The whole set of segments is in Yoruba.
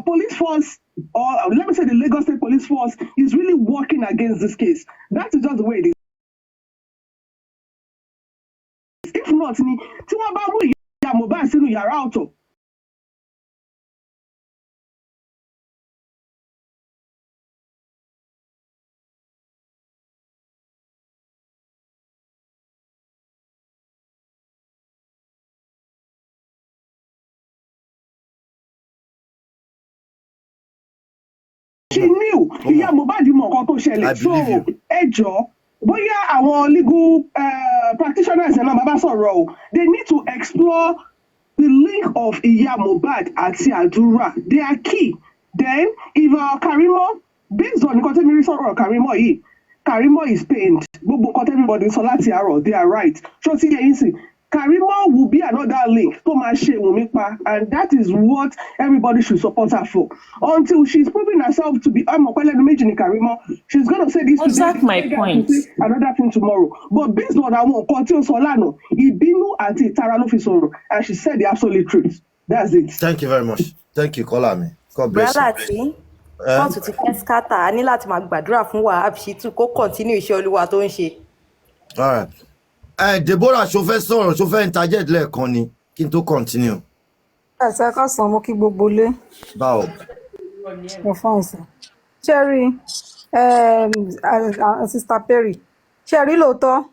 police force, or let me say the Lagos State Police Force, is really working against this case. That is just the way it is. If not, tí wọ́n bá mú ìyá Mohbad sínú yàrá ọ̀tọ̀. She knew ìyá Mohbad mọ nǹkan tó ṣẹlẹ̀. So ẹ jọ̀ọ́ bóyá àwọn legal practitioners ẹ̀ náà máa bá sọ̀rọ̀ o, they need to explore the link of ìyá Mohbad àti àdúrà. They are key. Then if Karimo, based on nǹkan tẹ́mi rí sọ̀rọ̀ Karimo yìí, Karimo is pained. Gbogbo nǹkan everybody sọ láti àárọ̀, they are right. Ṣó ti yẹ yín sìn? Karimo will be another link tó máa ṣe Wunmi pa, and that is what everybody should support her for. Until she's proving herself to be Karimo, she's going to say this Exactly my point. Another thing tomorrow. But based on àwọn nǹkan tí ó sọ lánàá, ìbínú àti ìtara ló fi sọ̀rọ̀, and she said the absolute truth. That's it. Thank you very much. Thank you, Kolami. God bless you. Wọ́n tún ti fẹ́ scatter, a ní láti máa gbàdúrà fún Wahab Shittu kó continue iṣẹ́ Olúwa tó ń ṣe. All right. Deborah ṣó fẹ́ sọ̀rọ̀, ṣó fẹ́ interject lẹ́ẹ̀kan ni kí n tó continue. Ẹ̀sẹ̀ ká sàn mo kí gbogbo lé. Báwo. Mo fọ́n sí. Cherry, Sister Perry, Cherry lóòótọ́,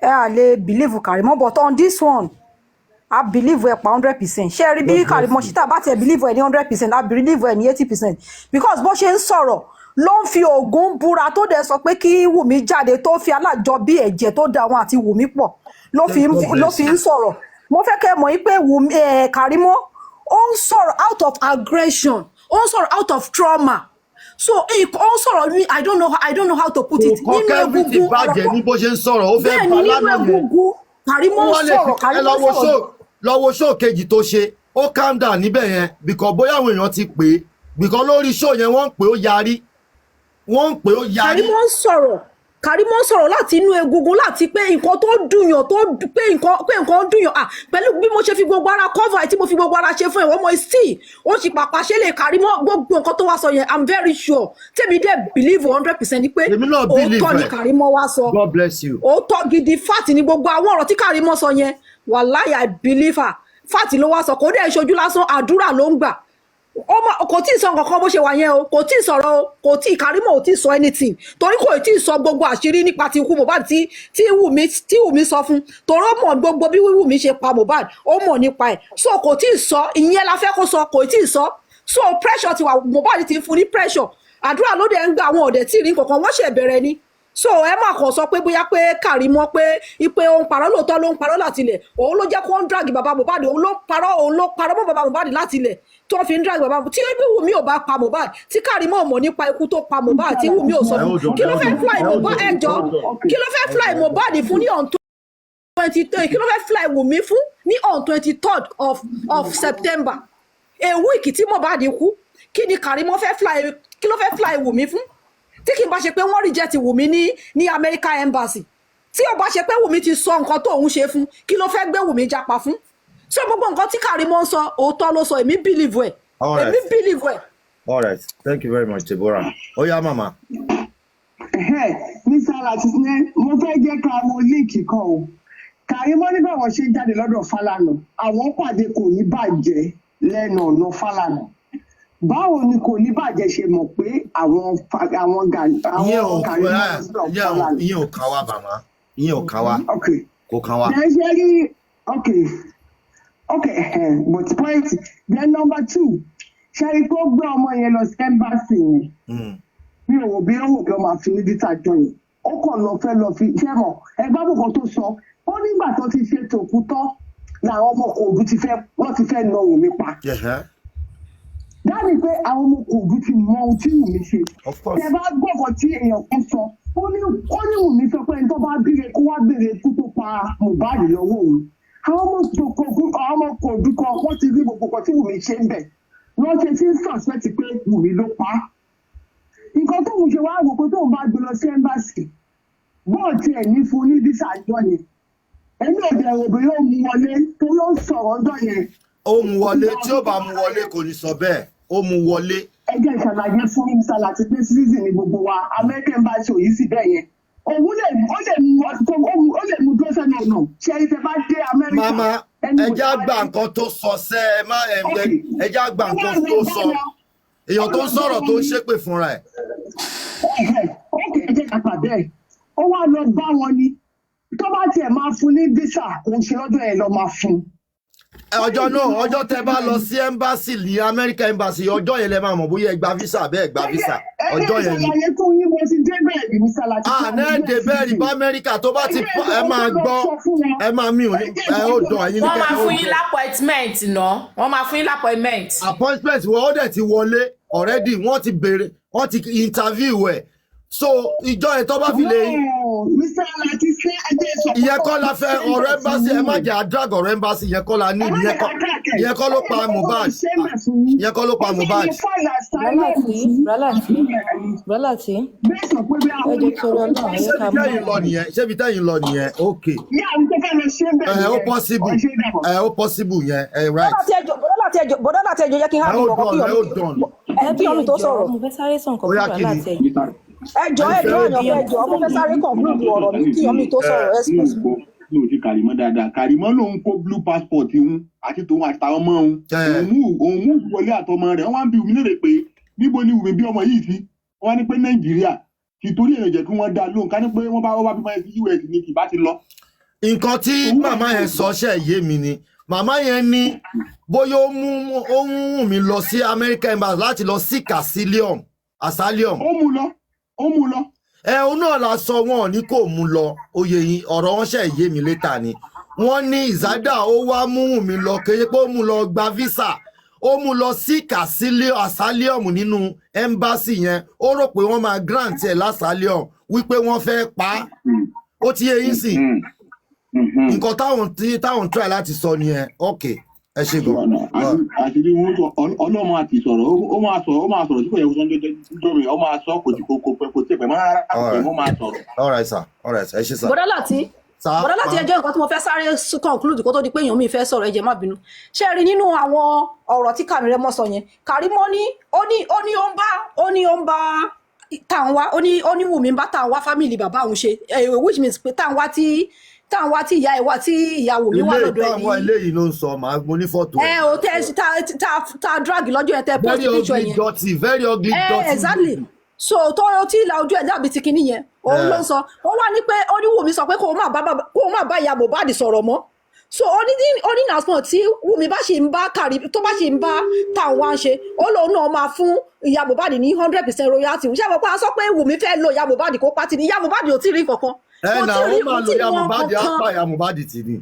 à lè believe Karimo, but on this one, I believe we're 100%. Cherry bí Karimo Shita bá tiẹ̀ believe we're 100%, I believe we're 80%. Because bó ṣe ń sọ̀rọ̀, ló ń fi Ògún búra tó dẹ̀ sọ pé kí Wùmí jáde tó fi alájọ bí ẹ̀jẹ̀ tó da wọn àti Wùmí pọ̀ ló fi ń sọ̀rọ̀. Mo fẹ́ kẹ́ mọ̀ pé Karimo ó ń sọ̀rọ̀ out of aggression, ó ń sọ̀rọ̀ out of trauma. So ó ń sọ̀rọ̀ mi, I don't know how to put it. Nínú egungun bàjẹ́ ní bó ṣe ń sọ̀rọ̀ ó fẹ́ bá lánàá yẹn. Karimo sọ̀rọ̀. Lọ́wọ́ show kejì tó ṣe ó calm down níbẹ̀ yẹn because bóyá àwọn èèyàn ti pè é because lórí show yẹn wọ́n ń pè ó yarí. Karimo sọ̀rọ̀ láti inú egungun láti pé nǹkan tó dùnyàn pé nǹkan dùnyàn pẹ̀lú bí mo ṣe fi gbogbo ara cover tí mo fi gbogbo ara ṣe fún ẹ̀wọ̀n mo sí ó sì pàpà ṣe lè Karimo gbogbo nǹkan tó wá sọ yẹn I'm very sure tèmi dẹ̀ believe 100% ni pé òótọ́ ni Karimo wá sọ. God bless you. Òótọ́ gidi fat ni gbogbo àwọn ọ̀rọ̀ tí Karimo sọ yẹn wàláhì I believe her fat ló wá sọ kò dẹ̀ ṣojú lásán àdúrà ló ń gbà. Kò tí ì sọ nǹkan kan bó ṣe wà yẹn o kò tí ì sọ̀rọ̀ o kò tí ì Karimo ò tí ì sọ anything torí kò tí ì sọ gbogbo àṣírí nípa ti ikú Mohbad tí Wùmí sọ fún torí ó mọ̀ gbogbo bí Wùmí ṣe pa Mohbad ó mọ̀ nípa ẹ̀ so kò tí ì sọ ìyẹn la fẹ́ kó sọ kò tí ì sọ so pressure ti wà Mohbad ti fún ní pressure àdúrà ló dẹ̀ ń gba àwọn ọ̀dẹ̀ tí ì rí nǹkan wọ́n ṣe bẹ̀rẹ̀ ni so ẹ má kàn sọ pé bóyá pé Karimo pé ipe òun parọ́ lóòótọ́ ló ń parọ́ láti ilẹ̀ òun ló jẹ́ kó ń drag bàbá Mohbad òun ló parọ́ mọ́ bàbá Mohbad láti ilẹ̀ tó fi ń drag bàbá tí Wùmí ò bá pa Mohbad tí Karimo mọ̀ nípa ikú tó pa Mohbad tí Wùmí ò sọ kí ló fẹ́ fly Mohbad ẹjọ́ kí ló fẹ́ fly Mohbad fún ní on 23 kí ló fẹ́ fly Wùmí fún ní on 23rd of September a week tí Mohbad kú kí ni Karimo fẹ́ fly Wùmí fún tí kì í bá ṣe pé wọ́n reject Wùmí ní America Embassy tí ó bá ṣe pé Wùmí ti sọ nǹkan tó òun ṣe fún kí ló fẹ́ gbé Wùmí japa fún so gbogbo nǹkan tí Karimo ń sọ òótọ́ ló sọ èmi believe ẹ̀. All right, thank you very much Deborah. Ó yá màmá. Mr. Latisne mo fẹ́ jẹ́ ká wo líǹkì kan o Karimo ní báwọn ṣe jáde lọ́dọ̀ Fálànà àwọn pàdé kò ní bàjẹ́ lẹ́nu ọ̀nà Fálànà báwo ni kò ní bàjẹ́ ṣe mọ̀ pé àwọn Karimo ìyẹn ò kàn wá màmá ìyẹn ò kàn wá kò kàn wá. Okay, but point then number 2 ṣe kó gbé ọmọ yẹn lọ sí embassy yẹn mi ò wò bí ó máa fi ní dítà jọ yẹn ó kàn lọ fi ṣẹ́ mọ̀ ẹgbẹ́ àbùkù tó sọ ó nígbà tó ti ṣe tòkú tán làwọn ọmọ Kòòdú ti fẹ́ nà Wùmí pa. Dáàbì pé àwọn ọmọ Kòòdú ti mọ ohun tí Wùmí ṣe. Ẹ bá gbọ́kàn tí èèyàn kan sọ ó ní Wùmí sọ pé ẹni tó bá béèrè kó wá béèrè ikú tó pa Mohbad lọ́wọ́ òun. Àwọn ọmọ Kòòdú kan wọ́n ti rí gbogbo kan tí Wùmí ṣe ń bẹ̀. Wọ́n ṣe tí ń suspect pé Wùmí ló pa á. Nǹkan tó ń ṣe wá wò pé tóun bá gbé lọ sí ẹ́mbàsì bọ́ọ̀tì ẹ̀ ní fún ní bísà àjọ yẹn. Ẹni òde òbí yóò mú wọlé tó yóò sọ̀rọ̀ ọjọ́ yẹn. Ó mú wọlé tí ó bá mú wọlé kò ní sọ bẹ́ẹ̀. ó mú wọlé. ẹ jẹ́ ìṣàlàyé fún Mr. Lati pé citizen ni gbogbo wa American bá ṣe òyìn sí bẹ́ẹ̀ yẹn òun lè mú dúró sẹ́nu ọ̀nà ṣe é ṣe bá dé Amẹ́ríkà. Mama ẹjẹ́ àgbà nǹkan tó sọ sẹ́ ẹ má ẹjẹ́ àgbà nǹkan tó sọ èèyàn tó ń sọ̀rọ̀ tó ń ṣépè fúnra ẹ̀. ókè ẹ jẹ́ kàkà bẹ́ẹ̀ ó wá lọ bá wọn ni tó bá tiẹ̀ máa fún ní visa òun ṣe lọ́dọ̀ ẹ̀ lọ́ máa fún. ọjọ́ náà ọjọ́ tẹ bá lọ sí embassy ní America embassy ọjọ́ yẹn lẹ máa mọ̀ bóyá ẹ gba visa bẹ́ẹ̀ gba visa ọjọ́ yẹn ni. ẹ̀yẹ tó yín mo ti dé bẹ́ẹ̀ bí Mr. Lati. nẹ́ẹ̀dẹ̀ bẹ́ẹ̀ rí bá Amẹ́ríkà tó bá ti ẹ máa gbọ́ ẹ máa mí ò ní ẹ ó dùn ẹ̀yin ní wọ́n máa kẹ́kẹ́ fún yín lápọ̀ìtmẹ́ǹt náà wọ́n máa fún yín lápọ̀ìtmẹ́ǹt. appointment wọ́n ó dẹ̀ ti wọlé already wọ́n ti béèrè wọ́n ti interview ẹ̀ so ìjọ yẹn tó bá fi lè. Mr. Lati ṣe ẹjẹ sọ. ìyẹn kọ́ la fẹ́ ọ̀rọ̀ embassy ẹ má jẹ́ àdrag ọ̀rọ̀ embassy ìyẹn kọ́ la ní ìyẹn kọ́ ló pa Mohbad ìyẹn kọ́ ló pa Mohbad. Bọ́láti ẹ jẹ́ kí ọ̀rọ̀ náà ẹ ká mọ́. ṣébi tẹ́yìn lọ nìyẹn ok ó possible yẹn right. bọ́dá láti ẹjọ́ yẹ kí n há mi ọkọ̀ kí ọmọ tó sọ̀rọ̀. mo fẹ́ sáré sàn kọ́ fún Bọ́láti ẹjọ́. ẹjọ́ àyànfẹ́ ẹjọ́ mo fẹ́ sáré conclude ọ̀rọ̀ mi kí ọmọ tó sọ̀rọ̀ express. ní òsì Kàrímọ́ dáadáa Kàrímọ́ lòun kó blue passport òun àti tòun àti tàwọn ọmọ òun mú wọlé àtọmọ rẹ̀ wọ́n wá ń bi Wùmí léèrè pé níbo ni Wùmí bí ọmọ yìí sí wọ́n wá ní pé Nàìjíríà ti torí èèyàn jẹ́ kí wọ́n dá lóhùn ká ní pé wọ́n bá bímọ yẹn sí US ní kì bá ti lọ. nǹkan tí màmá yẹn sọ ṣe yé mi ni màmá yẹn ní bóyá ó mú Wùmí lọ sí American embassy láti lọ seek asylum. ó mú lọ. òun náà la sọ wọn ní kò mú lọ oyè yìí ọ̀rọ̀ wọn ṣe yé mi létà ni wọ́n ní ìzádà ó wá mú Wùmí lọ kéye pé ó mú lọ gba visa ó mú lọ seek asylum nínú embassy yẹn ó rò pé wọ́n máa grant ẹ̀ lásàlíọ̀m wípé wọ́n fẹ́ pa á ó ti yé yín sí nǹkan táwọn try láti sọ nìyẹn ok ẹ ṣe gan. àṣírí wọn ọlọ́mọ àti sọ̀rọ̀ ó máa sọ̀rọ̀ tí kò yẹ kó sọ́n dọ́mi ó máa sọ kò tí ì pẹ́ máa rárá ó máa sọ̀rọ̀. all right sir ẹ ṣe sir. bọ́dá láti ẹjọ́ nǹkan tí mo fẹ́ sáré conclude kó tó di pé èèyàn mi fẹ́ sọ̀rọ̀ ẹ jẹ́ má bínú ṣé rí nínú àwọn ọ̀rọ̀ tí Kàrímọ́ sọ yẹn Kàrímọ́ ní ó ní ó ń bá táwọn wá ó ní Wùmí bá táwọn wá family bàbá òun ṣe which means pé táwọn wá tí ìyá ẹ̀ wá tí ìyá Wùmí wá lọ́dọ̀ ẹ̀ ní. ilé eléyìí ló ń sọ màá mo ní fọ́tò ẹ̀. ò tẹ́ ta drag lọ́jọ́ ẹ̀ tẹ́ post picture yẹn. very ugly dirty. Exactly so tọrọ tí ìlà ojú ẹ̀ dàbí ti kinní yẹn òun ló ń sọ ó wá ní pé ó ní Wùmí sọ pé kó o má bá ìyá Mohbad sọ̀rọ̀ mọ́ so ó ní nàásùn tí Wùmí bá ṣe ń bá tó bá ṣe ń bá táwọn wá ń ṣe ó lóun náà máa fún ìyá Mohbad ní 100% royalty ṣé àwọn pa sọ pé Wùmí fẹ́ lo ìyá Mohbad kó pátì ní ìyá Mohbad ò tí ì rí kankan. ó máa lo ìyá Mohbad á pa ìyá Mohbad tì ní.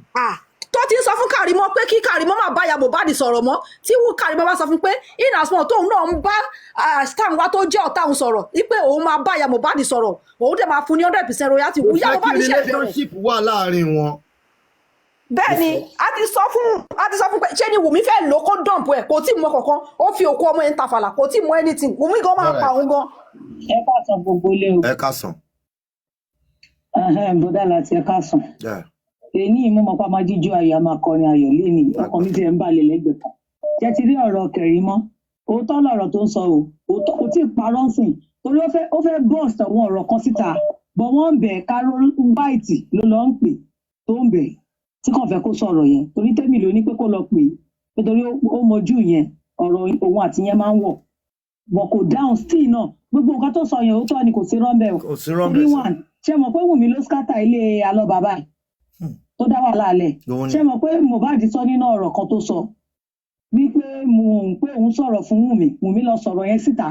tó ti ń sọ fún Kàrímọ́ pé kí Kàrímọ́ máa bá ìyá Mohbad sọ̀rọ̀ mọ́ tí Kàrímọ́ bá sọ fún pé ìnàsùn tóun náà ń bá táwọn tó jẹ́ ọ̀tá òun sọ̀rọ̀ wípé òun máa bá ìyá Mohbad sọ̀rọ̀ òun dẹ̀ máa fún ní 100% royalty ìyá Mohbad ṣe bẹ̀rẹ̀. relationship wà láàrin wọn. bẹ́ẹ̀ni a ti sọ fún pé ṣé ni Wùmí fẹ́ lò kó dọ̀mpù ẹ̀ kò tí ì mọ kankan ó fi òkú ọmọ yẹn tafàlà kò tí ì mọ anything Wùmí gan máa pa òun gan. ẹ káàsán gbogbo ilé o. ẹ káàsán. bọ́dá láti ẹ káàsán. èyí mú mọ pa máa jíjó ayọ̀ máa kọrin ayọ̀ lẹ́ni ọkàn mi ti ẹ̀ ń balẹ̀ lẹ́gbẹ̀ẹ́ kan. jẹ́ ti rí ọ̀rọ̀ Kàrímọ́ òótọ́ lọ̀rọ̀ tó ń sọ o kò tí ì parọ́ sìn torí ó fẹ́ bọ́ọ̀sì àwọn ọ̀rọ̀ kan síta bọ̀ wọ́n ń bẹ̀ Carol White ló lọ ń pè tó ń bẹ̀ tí kàn fẹ́ kó sọ̀rọ̀ yẹn torí tẹ́mi ló ní pé kó lọ pè nítorí ó mọjú yẹn ọ̀rọ̀ òun àti yẹn máa ń wọ̀ bọ̀ kò dáhùn still náà gbogbo nǹkan tó sọ yẹn òótọ́ ni kò sí rọ́ńbẹ́ o torí one ṣé mọ̀ pé Wùmí ló scatter ilé alọ́ bàbá ẹ̀ tó dá wàhálà alẹ̀ ṣé mọ̀ pé Mohbad sọ nínú ọ̀rọ̀ kan tó sọ wípé pé òun sọ̀rọ̀ fún Wùmí lọ sọ̀rọ̀ yẹn síta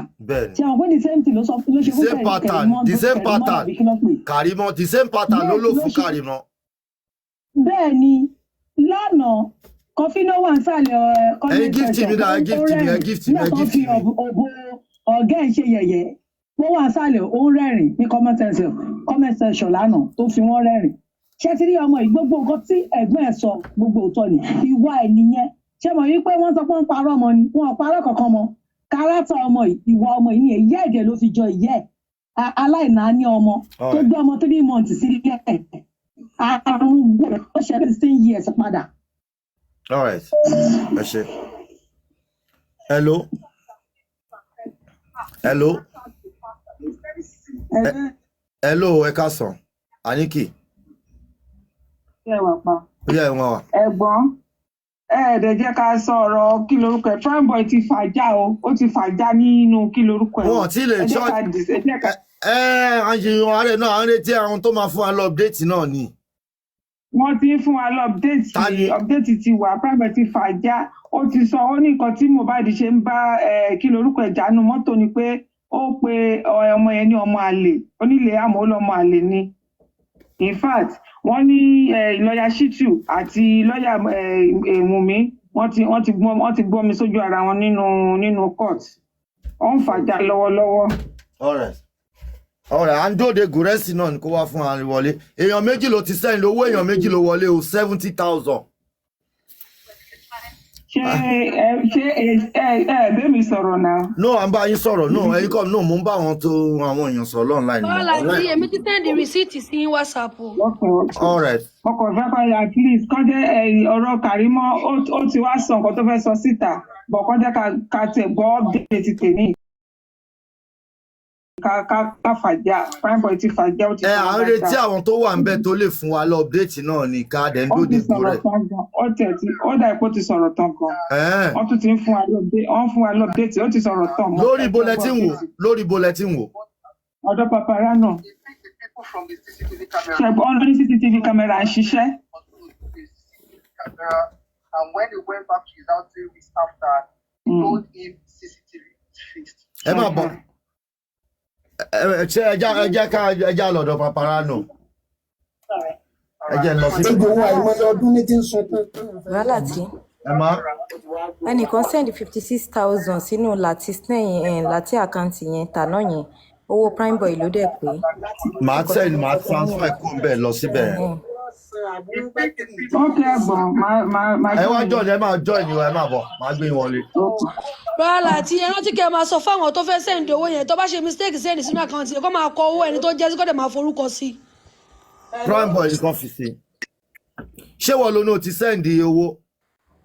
ṣé mọ̀ pé the same thing ló ṣe fún Kàrímọ́ the same pattern ló lò fún Kàrímọ́. bẹ́ẹ̀ ni lánàá kọfí náà wà nísàlẹ̀ comment section nígbà tó fi òbò ọ̀gá ẹ̀ ṣe yẹ̀yẹ́ wọ́n wà nísàlẹ̀ ó ń rẹ́rìn ní comment section lánàá tó fi wọ́n rẹ́rìn ṣé ti rí ọmọ yìí gbogbo nǹkan tí ẹ̀gbọ́n ẹ̀ sọ gbogbo òótọ́ ni ìwà ẹ̀ nìyẹn ṣé mọ̀ wípé wọ́n sọ pé ń parọ́ ọmọ ni wọn ò parọ́ kankan mọ́ kárátà ọmọ yìí ìwà ọmọ yìí ni ìyá ẹ̀jẹ̀ ló fi jọ ìyá ẹ̀ aláìnáání ọmọ tó gbé ọmọ 3 months sílẹ̀ àrùn gbọ́dọ̀ ó ṣe 16 years padà. all right ẹ ṣe hello Hello. Hello, ẹ káàsán. Aniki. Ṣé wà pa? Yeah, wọn wà. Ẹ̀gbọ́n, ẹ̀ẹ́dẹ̀ jẹ́ ká sọ̀rọ̀ kí lorúkọ ẹ̀. Primeboy ti fàjà o, ó ti fàjà nínú kí lorúkọ ẹ̀. Wọ́n ti lè ṣọ́. Àyìnbó ààrẹ náà, àwọn retí àwọn tó máa fún wa lọ update náà ni. Wọ́n ti ń fún wa lọ update ti wà, Primeboy ti fàjà. Ó ti sọ, ó ní nǹkan tí Mohbad ṣe ń bá kí lorúkọ ẹ̀ jánu mọ́tò ni pé ó pe ọmọ yẹn ní ọmọ àlè. Onílé àmọ́ ó lọ́mọ àlè ni. In fact, wọ́n ní lọ́ọ̀yà Shitu àti lọ́ọ̀yà Wùnmí wọ́n ti gbọ́ mi sójú ara wọn nínú court. Wọ́n ń fàjà lọ́wọ́lọ́wọ́. Alright, à ń dóde Gúrẹ́sì náà ni kó wá fún àárín wọlé. Èèyàn méjì ló ti sẹ́yìn lówó èèyàn méjì ló wọlé o 70,000. Ṣé bẹ́ẹ̀ mi sọ̀rọ̀ náà? No, à ń bá yín sọ̀rọ̀. No, ẹ̀yin kọ́ no, mo ń bá àwọn èèyàn sọ̀rọ̀ online. Bọ́lá tí èmi ti send receipt sí WhatsApp o. Alright. Ọkọ̀ ìfẹ́ kan at least kọ́ jẹ́ ọ̀rọ̀ Kàrímọ́ ó ti wá sọ nǹkan tó fẹ́ sọ síta. Bọ̀ kọ́ jẹ́ ká tẹ̀ gbọ́ update tèmi. Ká fàjà, Primeboy ti fàjà ó ti fàjà. À ń retí àwọn tó wà ń bẹ̀ tó lè fún wa lọ update náà ní ká dẹ̀ ń dóde Gúrẹ́. Ó dà ipò ti sọ̀rọ̀ tán gan. Wọ́n tún ti ń fún wa lọ update, ó ti sọ̀rọ̀ tán. Lórí bulletin wò. Ọ̀dọ̀ Paparano. Ṣẹ̀gbọ́n lórí CCTV camera ń ṣiṣẹ́. And when he went back to his house 3 weeks after, he told him CCTV is fixed. Ẹ máa bọ̀. Ṣé ẹja lọ́dọ̀ Paparano? Ẹjẹ́ lọ sí. Gbogbo owó àìmọye ọdún ní ti ń sun tán. Wàhálà tí. Ẹnìkan send 56,000 sínú láti àkáǹtì yẹn tàná yẹn. Owó Primeboy ló dẹ̀ pé. Màá transfer kó ń bẹ̀ lọ síbẹ̀. Okay, ẹ̀gbọ́n, ẹ wá join ẹ máa join ẹ máa bọ̀, máa gbé wọlé. Bọ́lá tí ẹ rántí kẹ́ ẹ máa sọ fáwọn tó fẹ́ send owó yẹn tó bá ṣe mistake send sínú àkáǹtì yẹn kó máa kọ owó ẹni tó jẹ́ sí kó dẹ̀ máa forúkọ sí. Primeboy nìkan fi sí. Ṣé wọ́n ló náà ti send owó?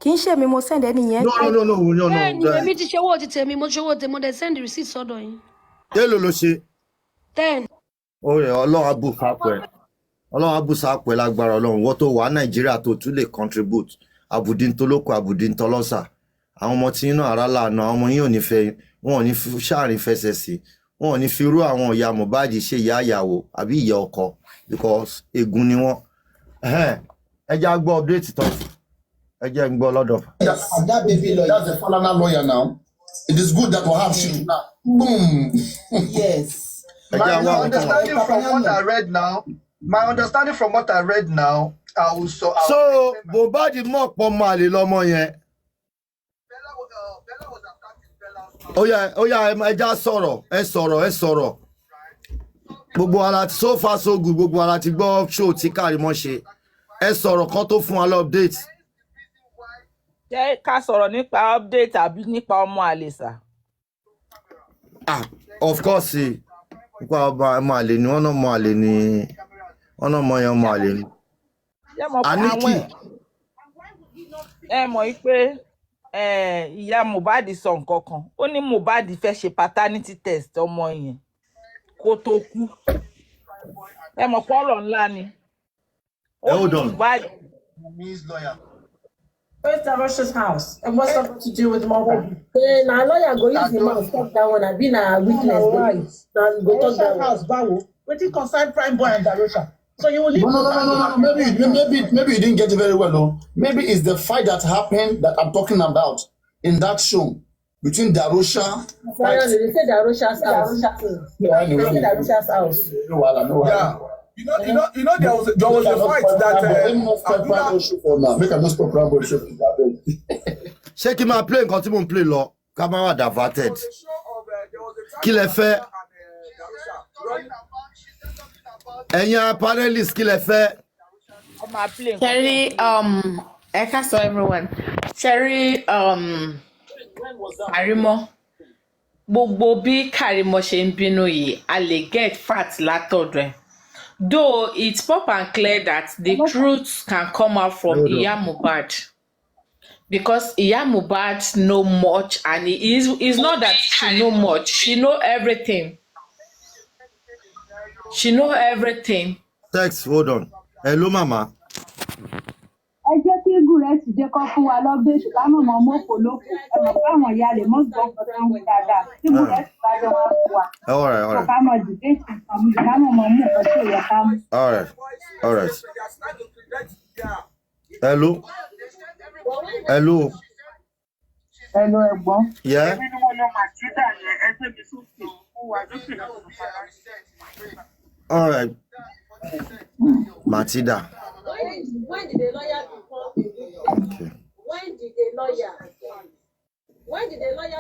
Kì í ṣe mi mo send ẹni yẹn. No. Bẹ́ẹ̀ni èmi ti ṣe owó ti tèmi mo ṣe owó tèmi mo dẹ̀ send receipt sọ́dọ̀ yín. Èló ló ṣe? 10. Ọlọ́run á bù sápẹ́. Ọlọ́run á bù sápẹ́ lágbára Ọlọ́run. Wọ́n tó wà Nàìjíríà tó tún lè contribute. Àbùdín tó lóko àbùdín tó lọ́sà. Àwọn ọmọ tí inú ara lànà àwọn ọmọ yín ò ní fẹ́ wọn ò ní fi ṣáàrin fẹsẹ̀ sí. Wọn ò ní fi irú àwọn ìyá Mohbad ṣe ìyá ìyàwó àbí ìyá ọkọ because ègún ni wọ́n. Ẹ jẹ́ á gbọ́ update tán. Ẹ jẹ́ ń gbọ́ lọ́dọ̀. That baby lawyer. That's the Falana lawyer now. It is good that we have Shitu now. Boom. Yes. My understanding from what I read now, I will so Mohbad mọ̀ pọ̀ máa lè lọ́mọ yẹn. Ó yá ẹja sọ̀rọ̀. Gbogbo ara so far so good, gbogbo ara ti gbọ́ show tí Kàrímọ́ ṣe. Ẹ sọ̀rọ̀ kan tó fún wa lọ update. Ṣé ká sọ̀rọ̀ nípa update àbí nípa ọmọ àlè sà? Of course, nípa ọmọ àlè ni wọ́n náà mọ àlè ni wọ́n náà mọ yẹn ọmọ àlè ni. Aniki. Ẹ mọ̀ pé ìyá Mohbad sọ nǹkan kan. Ó ní Mohbad fẹ́ ṣe paternity test ọmọ yẹn kó tó kú. Ẹ mọ̀ pé ọ̀rọ̀ ńlá ni. Hold on. Miss lawyer. Where's Darosha's house? And what's that to do with Mohbad? Now lawyer go use the mouth talk that one. I been a witness. Now go talk that house. Bawo. What it concern Primeboy and Darosha? So you will leave. No. Maybe you didn't get it very well, though. Maybe it's the fight that happened that I'm talking about in that show between Darosha. They say Darosha's house. Yeah, they say Darosha's house. No. Yeah. You know, there was a fight that. Make a no stop Primeboy show. Ṣé kí n máa play nǹkan tí mò ń play lọ ká má wà diverted? Kí lẹ fẹ́? Ẹ̀yin panelists kí lẹ fẹ́? Cherry, ẹ ká sọ everyone. Cherry, Kàrímọ́. Gbogbo bí Kàrímọ́ ṣe ń bínú yìí, a lè get fat látọ̀dọ̀ ẹ̀. Though it's pop and clear that the truth can come out from Iya Mohbad. because Iya Mohbad know much, and it's not that she know much. She know everything. She know everything. Text, hold on. Hello, Mama. ẹ jẹ́ kí gúrẹ́ẹ̀tì jẹ́ kó fún wa lọ́gbẹ́ ṣùgbọ́n mọ̀ mọ́fò lóko ẹ mọ̀ káwọn ìyá rẹ̀ mọ́ gbọ́ ọ̀pọ̀ tó ń wí dáadáa tí gúrẹ́ẹ̀tì bá jọ wá fún wa. All right. ká mọ̀ dìbẹ́ẹ̀tì kan mú ká mọ̀ mọ́ mú nǹkan tí ò yẹ ká mú. All right. Hello. ẹ̀gbọ́n. Yeah. All right. Matilda. When did the lawyer become a witness? Okay. When did the lawyer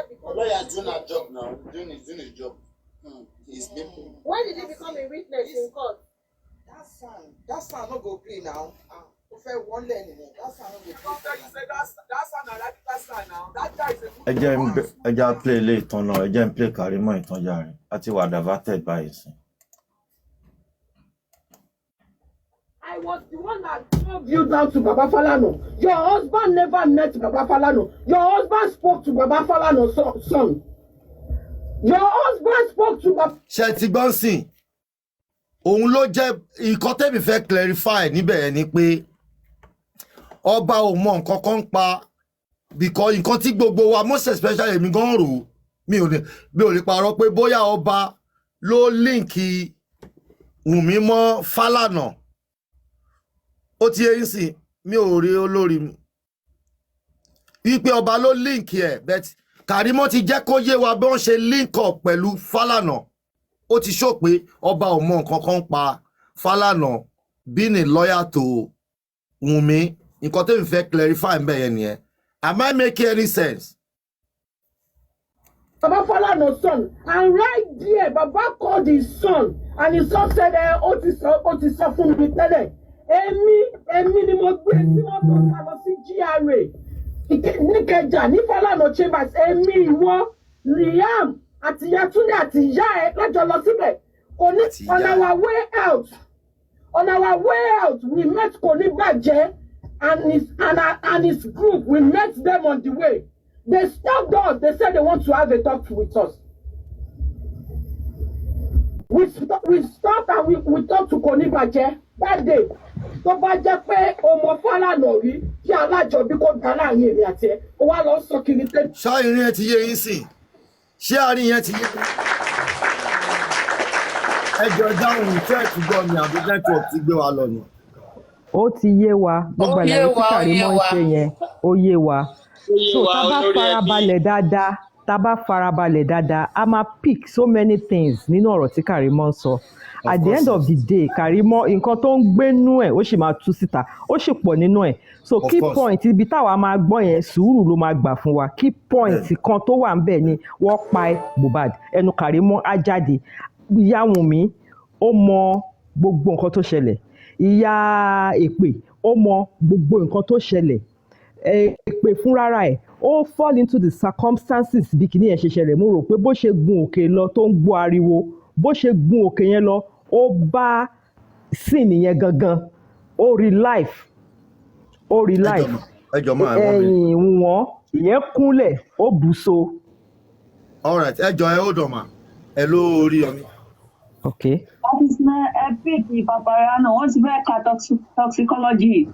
become Lawyer is doing her job now. Doing his job. He's making. When did he become a witness in court? That sound no go play now. One learning. That sound no go play. You say that sound na radical sound now. That guy is a ẹ jẹ́ play ilé ìtàn náà, ẹ jẹ́ play Karimo ìtàn jàre. Àti wà diverted by it. I was the one that drove you down to Baba Falana. Your husband never met Baba Falana. Your husband spoke to Baba Falana's son. Your husband spoke to Baba. Ṣé ti gbọ́n sìn? Òun ló jẹ́ nǹkan tẹ́mi fẹ́ clarify níbẹ̀ ni pé ọba ò mọ nǹkan kan pa because nǹkan tí gbogbo wa most especially èmi gan rò mi ò lè parọ́ pé bóyá ọba ló líǹkì Wùnmí mọ́ Fálànà. Ó ti yé yín sìn mi ò rí olórí mi wípé ọba ló líǹkì ẹ̀ but Karimo ti jẹ́ kó yé wa bí wọ́n ṣe link up pẹ̀lú Fálànà. Ó ti show pé ọba ò mọ nǹkan kan pa Fálànà being a lawyer to Wùnmí. Nǹkan tó ń fẹ́ clarify ń bẹ̀ yẹn nìyẹn. Am I making any sense? Baba Falana's son, and right there, Baba called his son, and his son said, "Ó ti sọ fún mi tẹ́lẹ̀. Èmi ni mo gbé tí wọ́n tó ká lọ sí GRA. Níkẹjà ní Falana Chambers, èmi ìwọ Liam àti Yàtúndé àti ìyá ẹ̀ lọ́jọ́ lọ síbẹ̀. On our way out, we met Koni Baje and his group. We met them on the way. They stopped us. They said they want to have a talk with us. We stopped and we talked to Koni Baje that day. Tó bá jẹ́ pé ọmọ Falana rí kí alájọbí kó gbà láàrin èmi àti ẹ̀ ó wá lọ sọ kiri pé. Ṣá ìrìn ẹ ti yé yín sìn? Ṣé àárín yẹn ti yé yín? Ẹjọ́ dáhùn ìfẹ́ẹ̀tì gbọ́ mi àbí network ti gbé wa lọ ni. Ó ti yé wa gbogbo àlàyé tí Karimo ń ṣe yẹn ó yé wa. So tá bá farabalẹ̀ dáadáa a máa pick so many things nínú ọ̀rọ̀ tí Karimo ń sọ. At the end of the day Karimo nǹkan tó ń gbénú ẹ̀ ó sì máa tú síta ó sì pọ̀ nínú ẹ̀. So key point ibi táwa máa gbọ́ yẹn sùúrù ló máa gbà fún wa. Key point kan tó wà ń bẹ̀ ni wọ́n pa Mohbad ẹnu Karimo á jáde. Ìyá Wùnmí ó mọ gbogbo nǹkan tó ṣẹlẹ̀. Ìyá Èpè ó mọ gbogbo nǹkan tó ṣẹlẹ̀. Èpè fúnrara ẹ̀ ó fall into the circumstances bí kìíní ẹ̀ ṣe ṣẹlẹ̀. Mo rò pé bó ṣe gun òkè lọ tó ń gbọ́ ariwo bó ṣe gun òkè yẹn lọ ó bá scene yẹn gangan ó rí life ẹ̀yìn wọn ìyẹn kúnlẹ̀ ó bù so. All right, ẹjọ́ ẹ ó dọ̀mà ẹ ló rí ọmọ. Okay. Ọ́fíìsì pick Paparano wọ́n ti fẹ́ ka toxicology.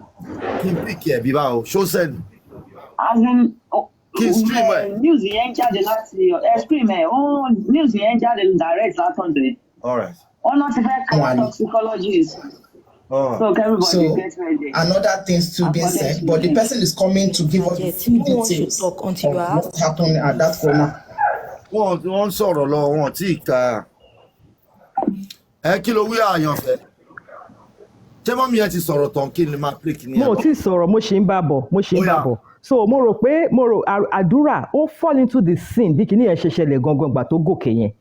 Kí n pick ẹ̀ bí báwo ṣó sẹ́ni. As in kí n stream ẹ̀. News yẹn jáde láti stream ẹ̀ news yẹn jáde direct látọ̀dọ̀. All right. Wọ́n náà ti fẹ́ ka toxicologist. So everybody get ready. Another things to be said, but the person is coming to give us the full details of what happened at that corner. Wọ́n sọ̀rọ̀ lọ wọn tí ka ẹ kí ló wí àyànfẹ́ ṣé mọ́mí ẹ ti sọ̀rọ̀ tán kí ni máa pè kí ni ẹ bọ̀. Mo ti sọ̀rọ̀ mo ṣe ń bá bọ̀ so mo rò àdúrà ó fall into the scene bí kìíní ẹ ṣe ṣẹlẹ̀ gangan gbà tó gòkè yẹn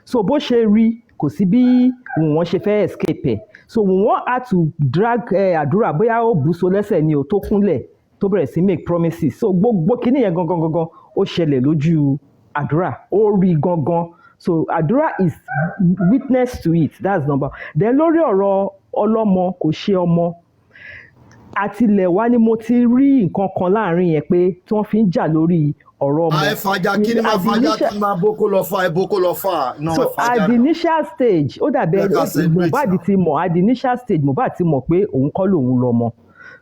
so bó ṣe rí kò sí bí wọ́n ṣe fẹ́ escape ẹ̀ so wọ́n had to drag àdúrà bóyá ó bù so lẹ́sẹ̀ ni ò tó kúnlẹ̀ tó bẹ̀rẹ̀ sí make promises so gbogbo kìíní yẹn gangan ó ṣẹlẹ̀ lójú àdúrà ó rí gangan so àdúrà is witness to it that's number then lórí ọ̀rọ̀ ọlọ́mọ kò ṣe ọmọ àtilẹ̀ wá ni mo ti rí nǹkan kan láàrin yẹn pé tí wọ́n fi ń jà lórí ọ̀rọ̀ ọmọ. àìfàjà kí ni máa fàjà kí máa boko lọ fà eboko lọ fà. So at the initial stage ó dàbí Mohbad ti mọ̀ at the initial stage Mohbad ti mọ̀ pé òun kọ́ lòun lọ́mọ.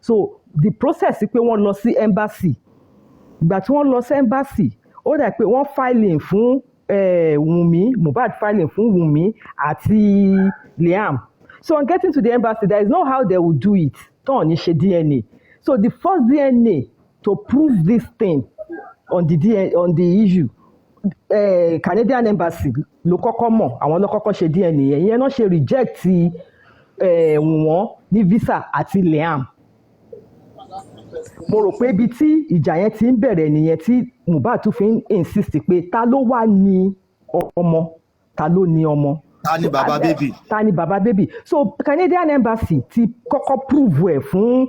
So the process pé wọ́n lọ sí embassy ìgbà tí wọ́n lọ sí embassy ó dà pé wọ́n filing fún Wunmi Mohbad filing fún Wunmi àti Liam. So on getting to the embassy there is no how they will do it tán ní ṣe DNA. So the first DNA to prove this thing on the issue Canadian embassy ló kọ́kọ́ mọ̀ àwọn ló kọ́kọ́ ṣe DNA yẹn náà ṣe reject wọ́n ní visa àti Liam. Mo rò pé ibi tí ìjà yẹn ti ń bẹ̀rẹ̀ nìyẹn tí Mohbad tún fi ń insist pé ta ló wà ní ọmọ ta ló ní ọmọ. Ta ni baba baby. Ta ni baba baby. So Canadian embassy ti kọ́kọ́ prove ẹ̀ fún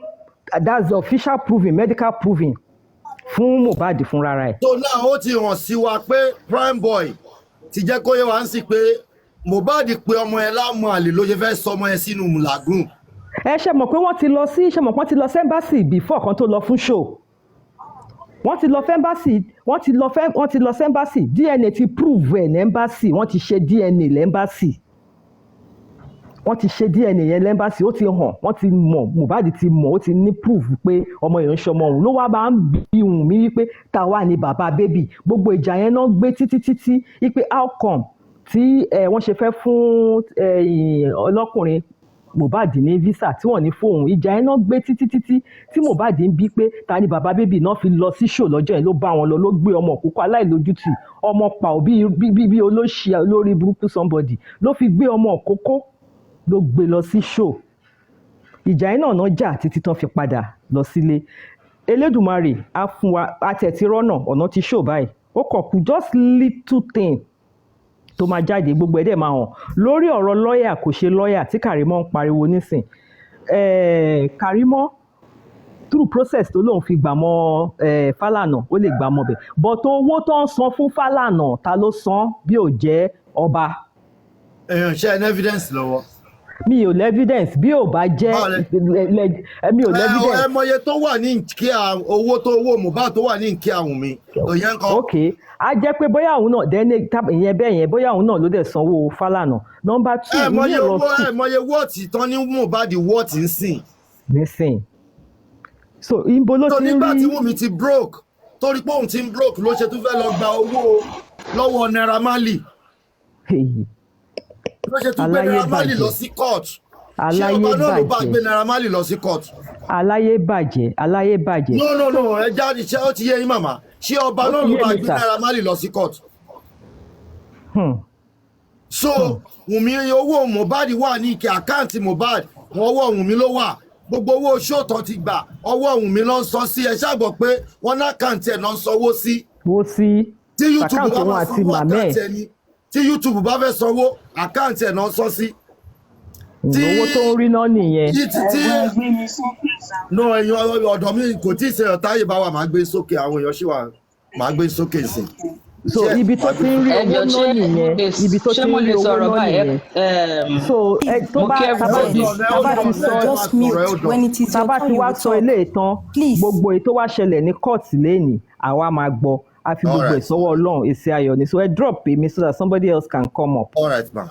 that's the official proving medical proving fún Mohbad fúnra rẹ̀. So now ó ti hàn sí wa pé prime boy ti jẹ́ kó yé wa ń sí pé Mohbad pé ọmọ ẹ̀ láàmú àlè ló ṣe fẹ́ sọ ọmọ ẹ̀ sínú mùlàgùn. Ẹ ṣe mọ̀ pé wọ́n ti lọ sí ṣe mọ̀ pé wọ́n ti lọ sí embassy before kan tó lọ fún show. Wọ́n ti lọ sí embassy wọ́n ti lọ sí embassy DNA ti prove ẹ̀ ní embassy wọ́n ti ṣe DNA lẹ́mbàsì. Wọ́n ti ṣe DNA yẹn lẹ́mbàsì ó ti hàn wọ́n ti mọ̀ Mohbad ti mọ̀ ó ti ní prove pé ọmọ yẹn ń ṣọmọ òun ló wá máa ń bí òun mi wípé ta wà ní bàbá bébì gbogbo ìjà yẹn náà gbé títí wípé how come tí wọ́n ṣe fẹ́ fún ọlọ́kùnrin Mohbad ní visa tí wọ́n ní fóun ìjà yẹn náà gbé títí tí Mohbad ń bí pé ta ni bàbá bébì náà fi lọ sí show lọ́jọ́ yẹn ló bá wọn lọ ló gbé ọmọ òkúkọ aláìlójútì ọmọ pa ò bí olóṣì olórí burúkú somebody ló fi gbé ọmọ òkókó ló gbé lọ sí show ìjà yẹn náà jà títí tán fi padà lọ sílé Elédùmarè á fún wa àtẹ̀tí rọ́nà ọ̀nà ti show báyìí ó kàn kú just little thing tó máa jáde gbogbo ẹ̀dẹ̀ máa hàn lórí ọ̀rọ̀ lọ́ọ̀yà kò ṣe lọ́ọ̀yà tí Kàrímọ́ ń pariwo nísìn Kàrímọ́ through process tó lóun fi gbà mọ́ Fálànà ó lè gbà mọ́ bẹ̀ but owó tó ń san fún Fálànà ta ló san bí ò jẹ́ ọba. ṣe ní evidence lọ́wọ́. Mi ò lẹ́vidence bí ò bá jẹ́ mi ò lẹ́vidence. ẹ mọye tó wà ní nkí owó tó owó Mohbad tó wà ní nkí àwọn mi òyìn kan. ok a jẹ́ pé bóyá òun náà dẹ́ni ìyẹn bẹ́ẹ̀ yẹn bóyá òun náà ló dẹ̀ sanwó Fálànà. Number 2 ẹ mọye wọ́ọ̀tì tán ní Mohbad wọ́ọ̀tì ń sìn. nísìn so ibo ló ti ń rí. nígbà tí Wùmí ti broke torí pé òun ti ń broke ló ṣe tún fẹ́ lọ gba owó lọ́wọ́ Naira Marley. ló ṣe tún gbé Naira Marley lọ sí court. ṣé ọba náà ló bá gbé Naira Marley lọ sí court. aláyé bàjẹ́. no ẹ jáde ṣé ó ti yé yín màmá ṣé ọba náà ló bá gbé Naira Marley lọ sí court. so Wùmí owó Mohbad wà ní ike àkáǹtì Mohbad ọwọ́ Wùmí ló wà gbogbo owó ṣóòtọ́ ti gbà ọwọ́ Wùmí ló ń sọ sí ẹ ṣàgbọ́ pé wọ́n ná àkáǹtì ẹ̀ náà ń sanwó sí. tí YouTube bá máa sanwó àkáǹtì ẹ̀ ni tí YouTube bá fẹ́ sanwó àkáǹtì ẹ̀ náà sọ sí. owó tó ń rí náà nìyẹn. no ẹ̀yin ọ̀dọ̀ mi kò tí ì ṣe ọ̀táyé bá wà máa gbé sókè àwọn èèyàn ṣì wà máa gbé sókè sí. so ibi tó ti ń rí owó náà nìyẹn ibi tó ti ń rí owó náà nìyẹn. so tó bá ti wá sọ ilé ìtàn gbogbo èyí tó wá ṣẹlẹ̀ ní kóòtù lẹ́nìí àwa máa gbọ́ a fi gbogbo ẹ̀ sọ́wọ́ Ọlọ́run èsì ayọ̀ ni so ẹ drop me so that somebody else can come up. all right ma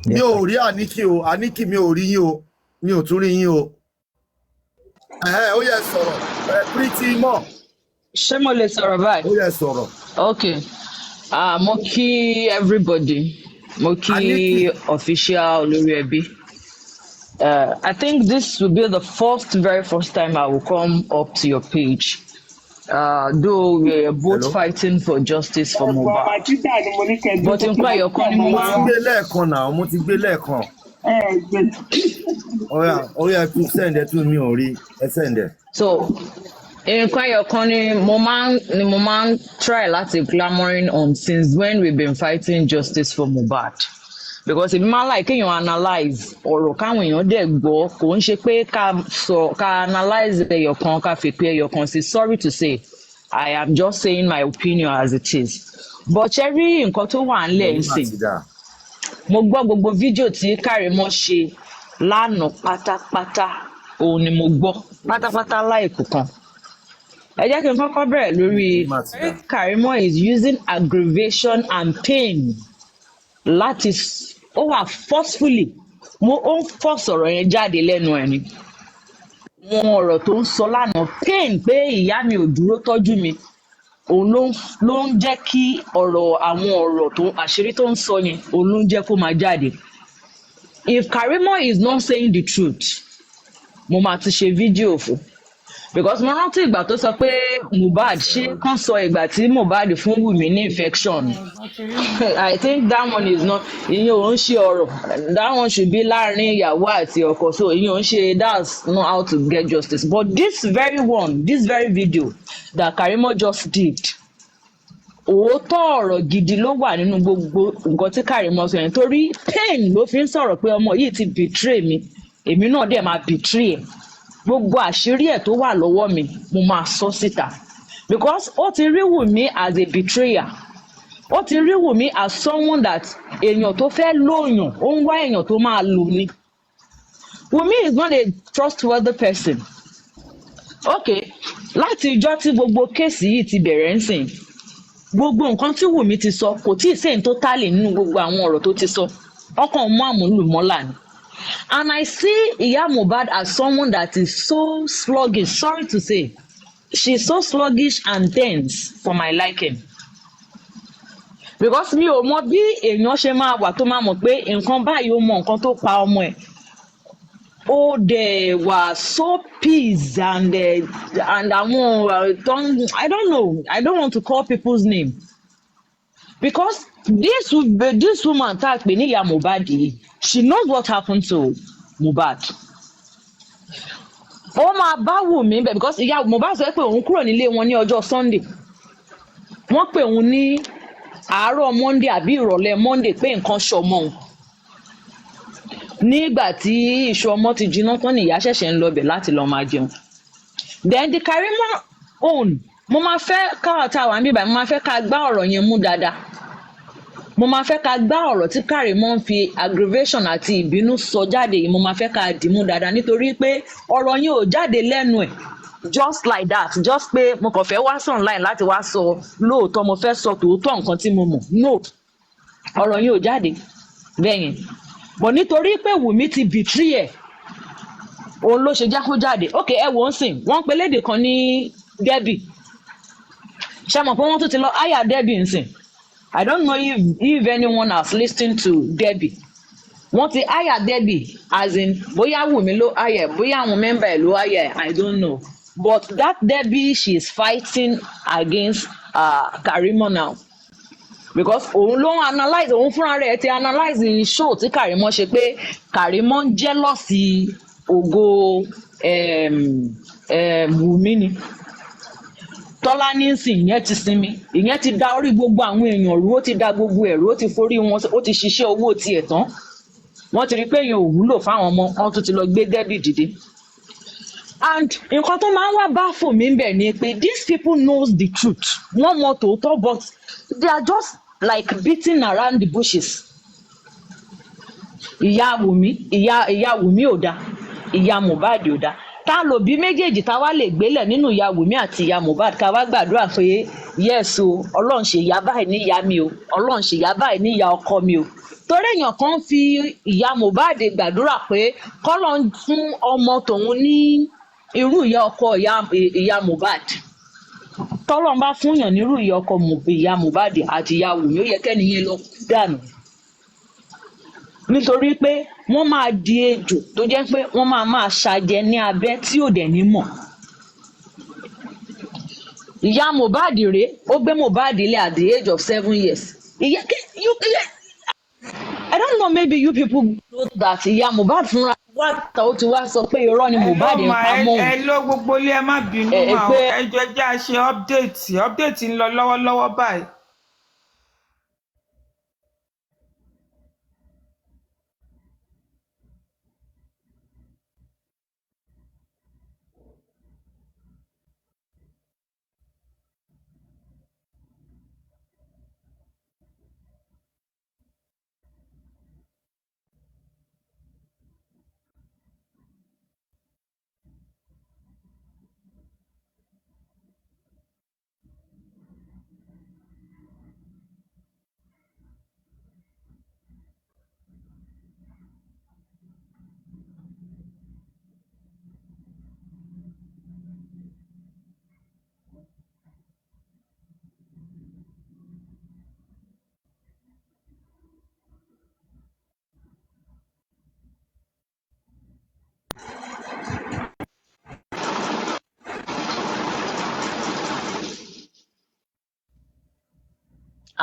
mi ò rí Àníkì mi ò rí yín o mi ò tún rí yín o ó yẹ sọ̀rọ̀ Pretty mọ̀. ṣé mo lè sọ̀rọ̀ báyìí. ó yẹ sọ̀rọ̀. okay mo kí everybody mo kí official olórí ẹbí I think this will be the very first time I will come up to your page. Though we are both fighting for justice for Mohbad. But nǹkan ẹ̀yọ̀kan ni mo máa ń. mo ti gbé lẹ́ẹ̀kan. Oya tún send ẹ tún mi ò rí ẹ send ẹ. So nǹkan ẹ̀yọ̀kan ni mo máa ń try láti clamoring on since when we been fighting justice for Mohbad. Because èmi máa ń like kéèyàn analyse ọ̀rọ̀ káwọn èèyàn dẹ̀ gbọ́ kò ń ṣe pé ká analyse ẹyọkan ká fi pé ẹyọkan sí sorry to say I am just saying my opinion as it is but ṣe rí nǹkan tó wà nílẹ̀ ńsìn mo gbọ́ gbogbo fídíò tí Kàrímọ́ ṣe lánàá pátápátá òun ni mo gbọ́ pátápátá láìkù kan. Ẹ jẹ́ kí n kọ́kọ́ bẹ̀rẹ̀ lórí Karimo is using aggravation and pain láti ó wà forcefully ó ń force ọ̀rọ̀ yẹn jáde lẹ́nu ẹ̀ ni. Wọn ọ̀rọ̀ tó ń sọ lánàá pain pé ìyá mi ò dúró tọ́jú mi òun ló ń jẹ́ kí àwọn ọ̀rọ̀ tó àṣírí tó ń sọ yẹn òun ló ń jẹ́ kó máa jáde. If Karimo is not saying the truth mo máa ti ṣe fídíò fún because mo rántí ìgbà tó sọ pé Mohbad ṣé kàn sọ ìgbà tí Mohbad fún Wùmí ní infection I think that one is not ìyẹn ò ń ṣe ọ̀rọ̀ that one should be láàrin ìyàwó àti ọkọ so ìyẹn ò ń ṣe that's not how to get justice but this very video that Karimo just did òótọ́ ọ̀rọ̀ gidi ló wà nínú gbogbo nǹkan tí Karimo sọ yẹn torí pain ló fi ń sọ̀rọ̀ pé ọmọ yìí ti betray mi èmi náà dẹ̀ máa betray ẹ̀ gbogbo àṣírí ẹ̀ tó wà lọ́wọ́ mi mo máa sọ síta because ó ti rí Wùmí as a betrayer ó ti rí Wùmí as someone that èèyàn tó fẹ́ lóyàn ó ń wá èèyàn tó máa lò ní Wùmí is not a trustworthy person okay láti ìjọ́ tí gbogbo kéèsì yìí ti bẹ̀rẹ̀ ń sìn gbogbo nǹkan tí Wùmí ti sọ kò tí ì sẹ́yìn tó tálè nínú gbogbo àwọn ọ̀rọ̀ tó ti sọ ọkàn mú àmúlùmọ́là ni. And I see Iya Mohbad as someone that is so sluggish. Sorry to say, she's so sluggish and tense for my liking. Because mi ò mọ bí èèyàn ṣe máa wà tó máa mọ̀ pé nǹkan báyìí ó mọ nǹkan tó pa ọmọ ẹ̀. Ó dẹ̀ wà so peace and àwọn I don't know. I don't want to call people's name. Because this woman tá a pè ní Iya Mohbad yìí, she knows what happened to Mohbad. Ó máa bá Wùmí bẹ̀ because Iya Mohbad sọ pé òun kúrò nílé wọn ní ọjọ́ Sunday. Wọ́n pè òun ní àárọ̀ Monday àbí ìrọ̀lẹ́ Monday pé nǹkan ṣọmọ òun. Nígbà tí iṣu ọmọ ti jiná tán ni ìyá ṣẹ̀ṣẹ̀ ń lọ bẹ̀ láti lọ máa jẹun. Then the Karimo own mo máa fẹ́ káwọ́ tá a wà níbí báyìí mo máa fẹ́ ká gbá ọ̀rọ̀ yẹn mú dáadáa. Mo máa fẹ́ ká gbá ọ̀rọ̀ tí Karimo ń fi aggravation àti ìbínú sọ jáde yìí mo máa fẹ́ ká dìímú dáadáa nítorí pé ọ̀rọ̀ yẹn ò jáde lẹ́nu ẹ̀ just like that just pé mo kàn fẹ́ wá online láti wá sọ lóòótọ́ mo fẹ́ sọ tòótọ́ nǹkan tí mo mọ̀ no ọ̀rọ̀ yẹn ò jáde bẹ́ẹ̀ yẹn bọ̀ nítorí pé Wùmí ti betray ẹ̀ òun ló ṣe jákó jáde ok ẹ wò ó sìn wọ́n pe lédè kan ní Debbie ṣe mọ̀ pé wọ́n tún ti lọ háyà Debbie ń sìn. I don't know if anyone has listened to Debbie. Wọ́n ti hire Debbie as in bóyá Wùmí ló hire bóyá àwọn member ẹ̀ ló hire I don't know. But that Debbie she is fighting against Karimo now. Because òun ló ń analyse òun fúnra rẹ̀ ti analyse show tí Karimo ṣe pé Karimo ń jealousy ògo Wùmí ni. Tọ́lá ní sìn ìyẹn ti sinmi ìyẹn ti da orí gbogbo àwọn èèyàn rú ó ti da gbogbo ẹ̀rú ó ti forí wọn ó ti ṣiṣẹ́ owó tiẹ̀ tán wọ́n ti rí pé èèyàn ò wúlò fáwọn ọmọ wọn tún ti lọ gbé Debbie dìde. And nǹkan tó máa ń wá bá fún mi bẹ̀ ni pé these people knows the truth wọ́n mọ tòótọ́ but they are just like beating around the bushes. Ìyá Wùmí ò dáa ìyá Mohbad ò dáa ta ló bí méjèèjì tá wá lè gbélẹ̀ nínú ìyá Wùmí àti ìyá Mohbad ká wá gbàdúrà pé yes o Ọlọ́run ṣe ìyá báyìí ní ìyá mi o Ọlọ́run ṣe ìyá báyìí ní ìyá ọkọ mi o torí èèyàn kan fi ìyá Mohbad gbàdúrà pé kọ́lọ́n fún ọmọ tòun ní irú ìyá ọkọ ìyá Mohbad tọ́lọ́n bá fúnyàn nírú ìyá ọkọ ìyá Mohbad àti ìyá Wùmí ó yẹ kẹ́niyẹn lọ dànù nítorí pé wọ́n máa di ejò tó jẹ́ pé wọ́n máa ṣàjẹ ní abẹ́ tí ò dẹ̀ ní mọ̀. Ìyá Mohbad rèé ó gbé Mohbad lé at the age of 7 years. I don't know maybe you people know that ìyá Mohbad fúnra wá ta ó ti wá sọ pé irọ́ ni Mohbad ń pa mọ́. ẹ ló gbogbo ilé ẹ má bínú máa ẹ jẹ́ jẹ́ a ṣe update ń lọ lọ́wọ́lọ́wọ́ báyìí.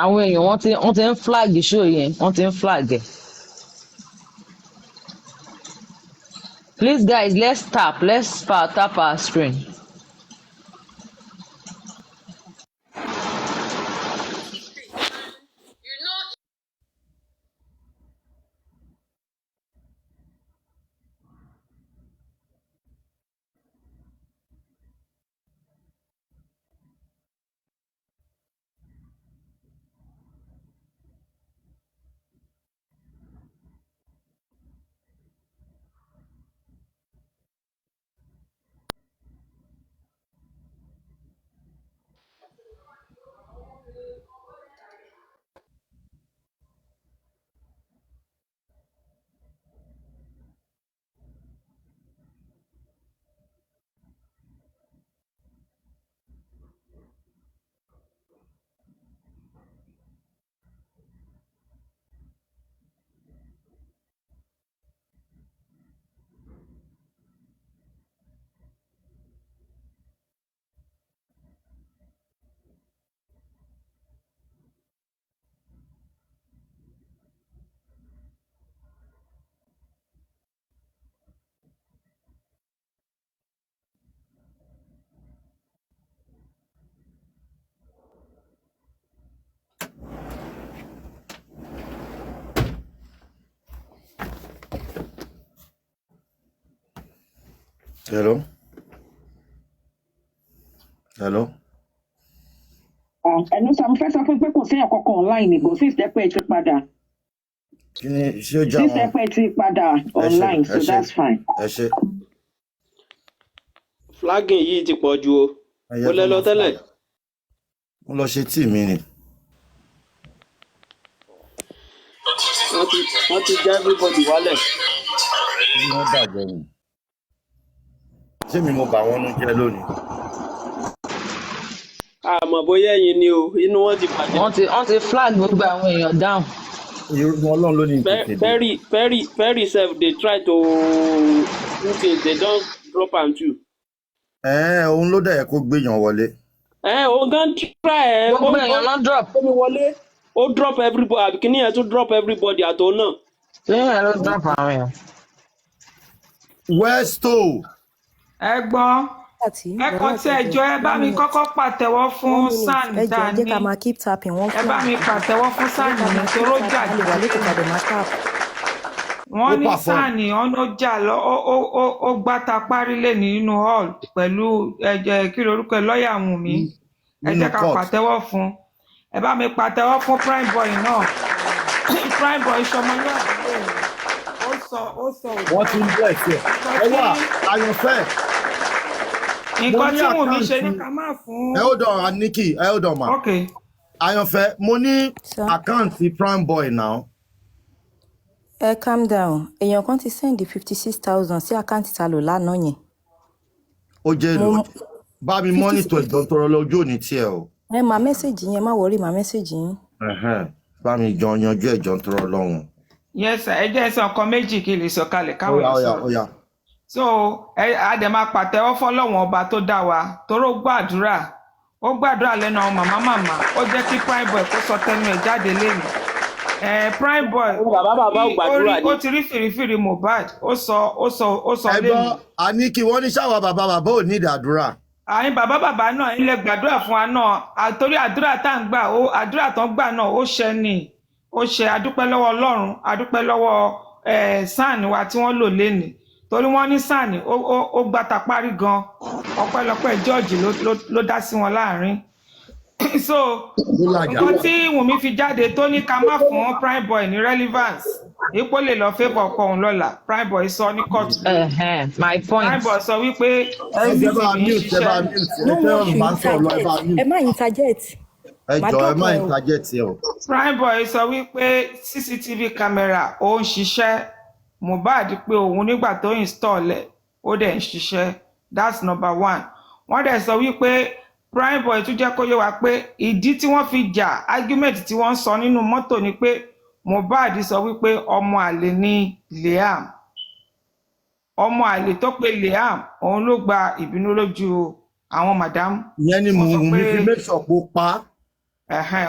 àwọn èèyàn wọ́n ti ń flag show yẹn wọ́n ti ń flag ẹ̀. Please guys, let's tap our screen. Hello. Hello. Ẹnu sọ mo fẹ́ sọ fún pé kò sí ẹ̀kọ́kọ́ online ni bó sì sẹ́pẹ̀ ti padà. Kí ni ṣé ó já Sí wọn? sẹ́pẹ̀ ti padà online so that's fine. Ẹ ṣe. Flagging yìí ti pọ̀ ju o. Mo lẹ lọ tẹ́lẹ̀. Mo lọ ṣe tíì mi ni. Wọ́n ti já everybody wálẹ̀. Wọ́n bàjẹ́ ni. Ṣé mi mo bà wọ́n nú jẹ́ lónìí? Àmọ́ bóyá ẹ̀yin ni o, inú wọn ti bàjẹ́. Wọ́n ti flag gbogbo àwọn èèyàn down. Irúgbọ́n Ọlọ́run ló ní ìpèkèdè. Very self dey try to do things they don drop am too. Òun ló dẹ̀ yẹ kó gbéyàn wọlé. Òun gan try ẹ̀. Gbogbo èèyàn ló drop. Ó mi wọlé. Ó drop everybody àbíkíní yẹn tún drop everybody àtòun náà. Ṣé ló drop àwọn èèyàn? Westo. Ẹ gbọ́. Ẹ kàn tí ẹjọ́ ẹ bá mi kọ́kọ́ pàtẹ́wọ́ fún SAN ẹ jẹ́ Dani. ká máa keep tapping wọ́n Ẹ bá mi pàtẹ́wọ́ fún SAN nítoró jà jù. Wọ́n ní SAN ọ̀nà jà lọ ó gbáta párí lè nínú hall pẹ̀lú ẹ̀jẹ̀ kí lorúkọ lọ́ọ̀yà Wùnmí. Ẹ jẹ́ ká pàtẹ́wọ́ fún. Ẹ bá mi pàtẹ́wọ́ fún Prime Boy náà. Prime Boy ṣọmọ ní àdúgbò ó sọ Wọ́n ti ń bọ̀ ẹ̀sẹ̀. Ẹ wà àyànfẹ́. Nǹkan tí Wùnmí ṣe ní ká máa fún. Ẹ ó dọ̀ Aniki, ẹ ó dọ̀ mà. Okay. Àyànfẹ́, mo ní àkáǹtì Prime Boy náà. Ẹ calm down èèyàn kan ti send 56,000 sí àkáǹtì ta lò lánàá yẹn. Ó jẹ́ èlò. Bá mi mọ́nítọ̀ ìdọ́tọ̀rọ̀ lọ́jọ́ òní tiẹ̀ o. Ẹ máa mẹ́sẹ̀gì yẹn má wọrí máa mẹ́sẹ̀gì yín. Bá mi jọ yanjú ẹ̀jọ̀ ń tọrọ lọ́hùn. Yes sir, ẹ jẹ́ ẹsẹ̀ ọkàn méjì kí lè sọ kalẹ̀ káwọn lè sọ̀rọ̀. Ó yá. So a dẹ̀ máa pàtẹ́wọ́ fọ́lọ́wọ́n ọba tó dá wa toró gbàdúrà lẹ́nu àwọn màmá ó jẹ́ kí Prime Boy kó sọ tẹnu ẹ̀ jáde lẹ́nu. Prime Boy ó ti rí fìrífìrí Mohbad ó sọ lẹ́nu. Ẹ̀gbọ́n Aniki wọ́n ní ṣáwa bàbá ò ní ìdàdúrà. Àyìn bàbá náà ilẹ̀ gbàdúrà fún wa náà àtòrí àdúrà tá à ń gbà àdúrà tó ń gbà náà ó ṣẹ ni ó ṣe adúpẹ́ lọ́wọ́ Ọlọ́run adúpẹ́ lọ́wọ́ SAN wa tí wọ́n lò lẹ́nu torí wọ́n ní SAN ó gbàtà parí gan ọpẹ́lọpẹ́ George ló dá sí wọn láàrin so nǹkan tí Wùnmí fi jáde tó ní ká má fún Prime Boy ní relevance ipò lè lọ fẹ́ kọ̀ọ̀kan òun lọ́la Prime Boy sọ ní kóòtù. My point. Prime Boy sọ wípé ẹ má interject. Ẹ má interject ẹ o. Prime Boy sọ wípé CCTV camera ó ń ṣiṣẹ́ Mohbad pé òun nígbà tó install ẹ̀ ó dẹ̀ ń ṣiṣẹ́ that's number one. Wọ́n dẹ̀ sọ wípé Prime Boy tún jẹ́ kó yé wa pé ìdí tí wọ́n fi jà argument tí wọ́n sọ nínú mọ́tò ni pé Mohbad sọ wípé ọmọ àlè ni Liam ọmọ àlè tó pe Liam òun ló gba ìbínú lójú àwọn madam. Ìyẹn ni Wùnmí fi make sure kó pa.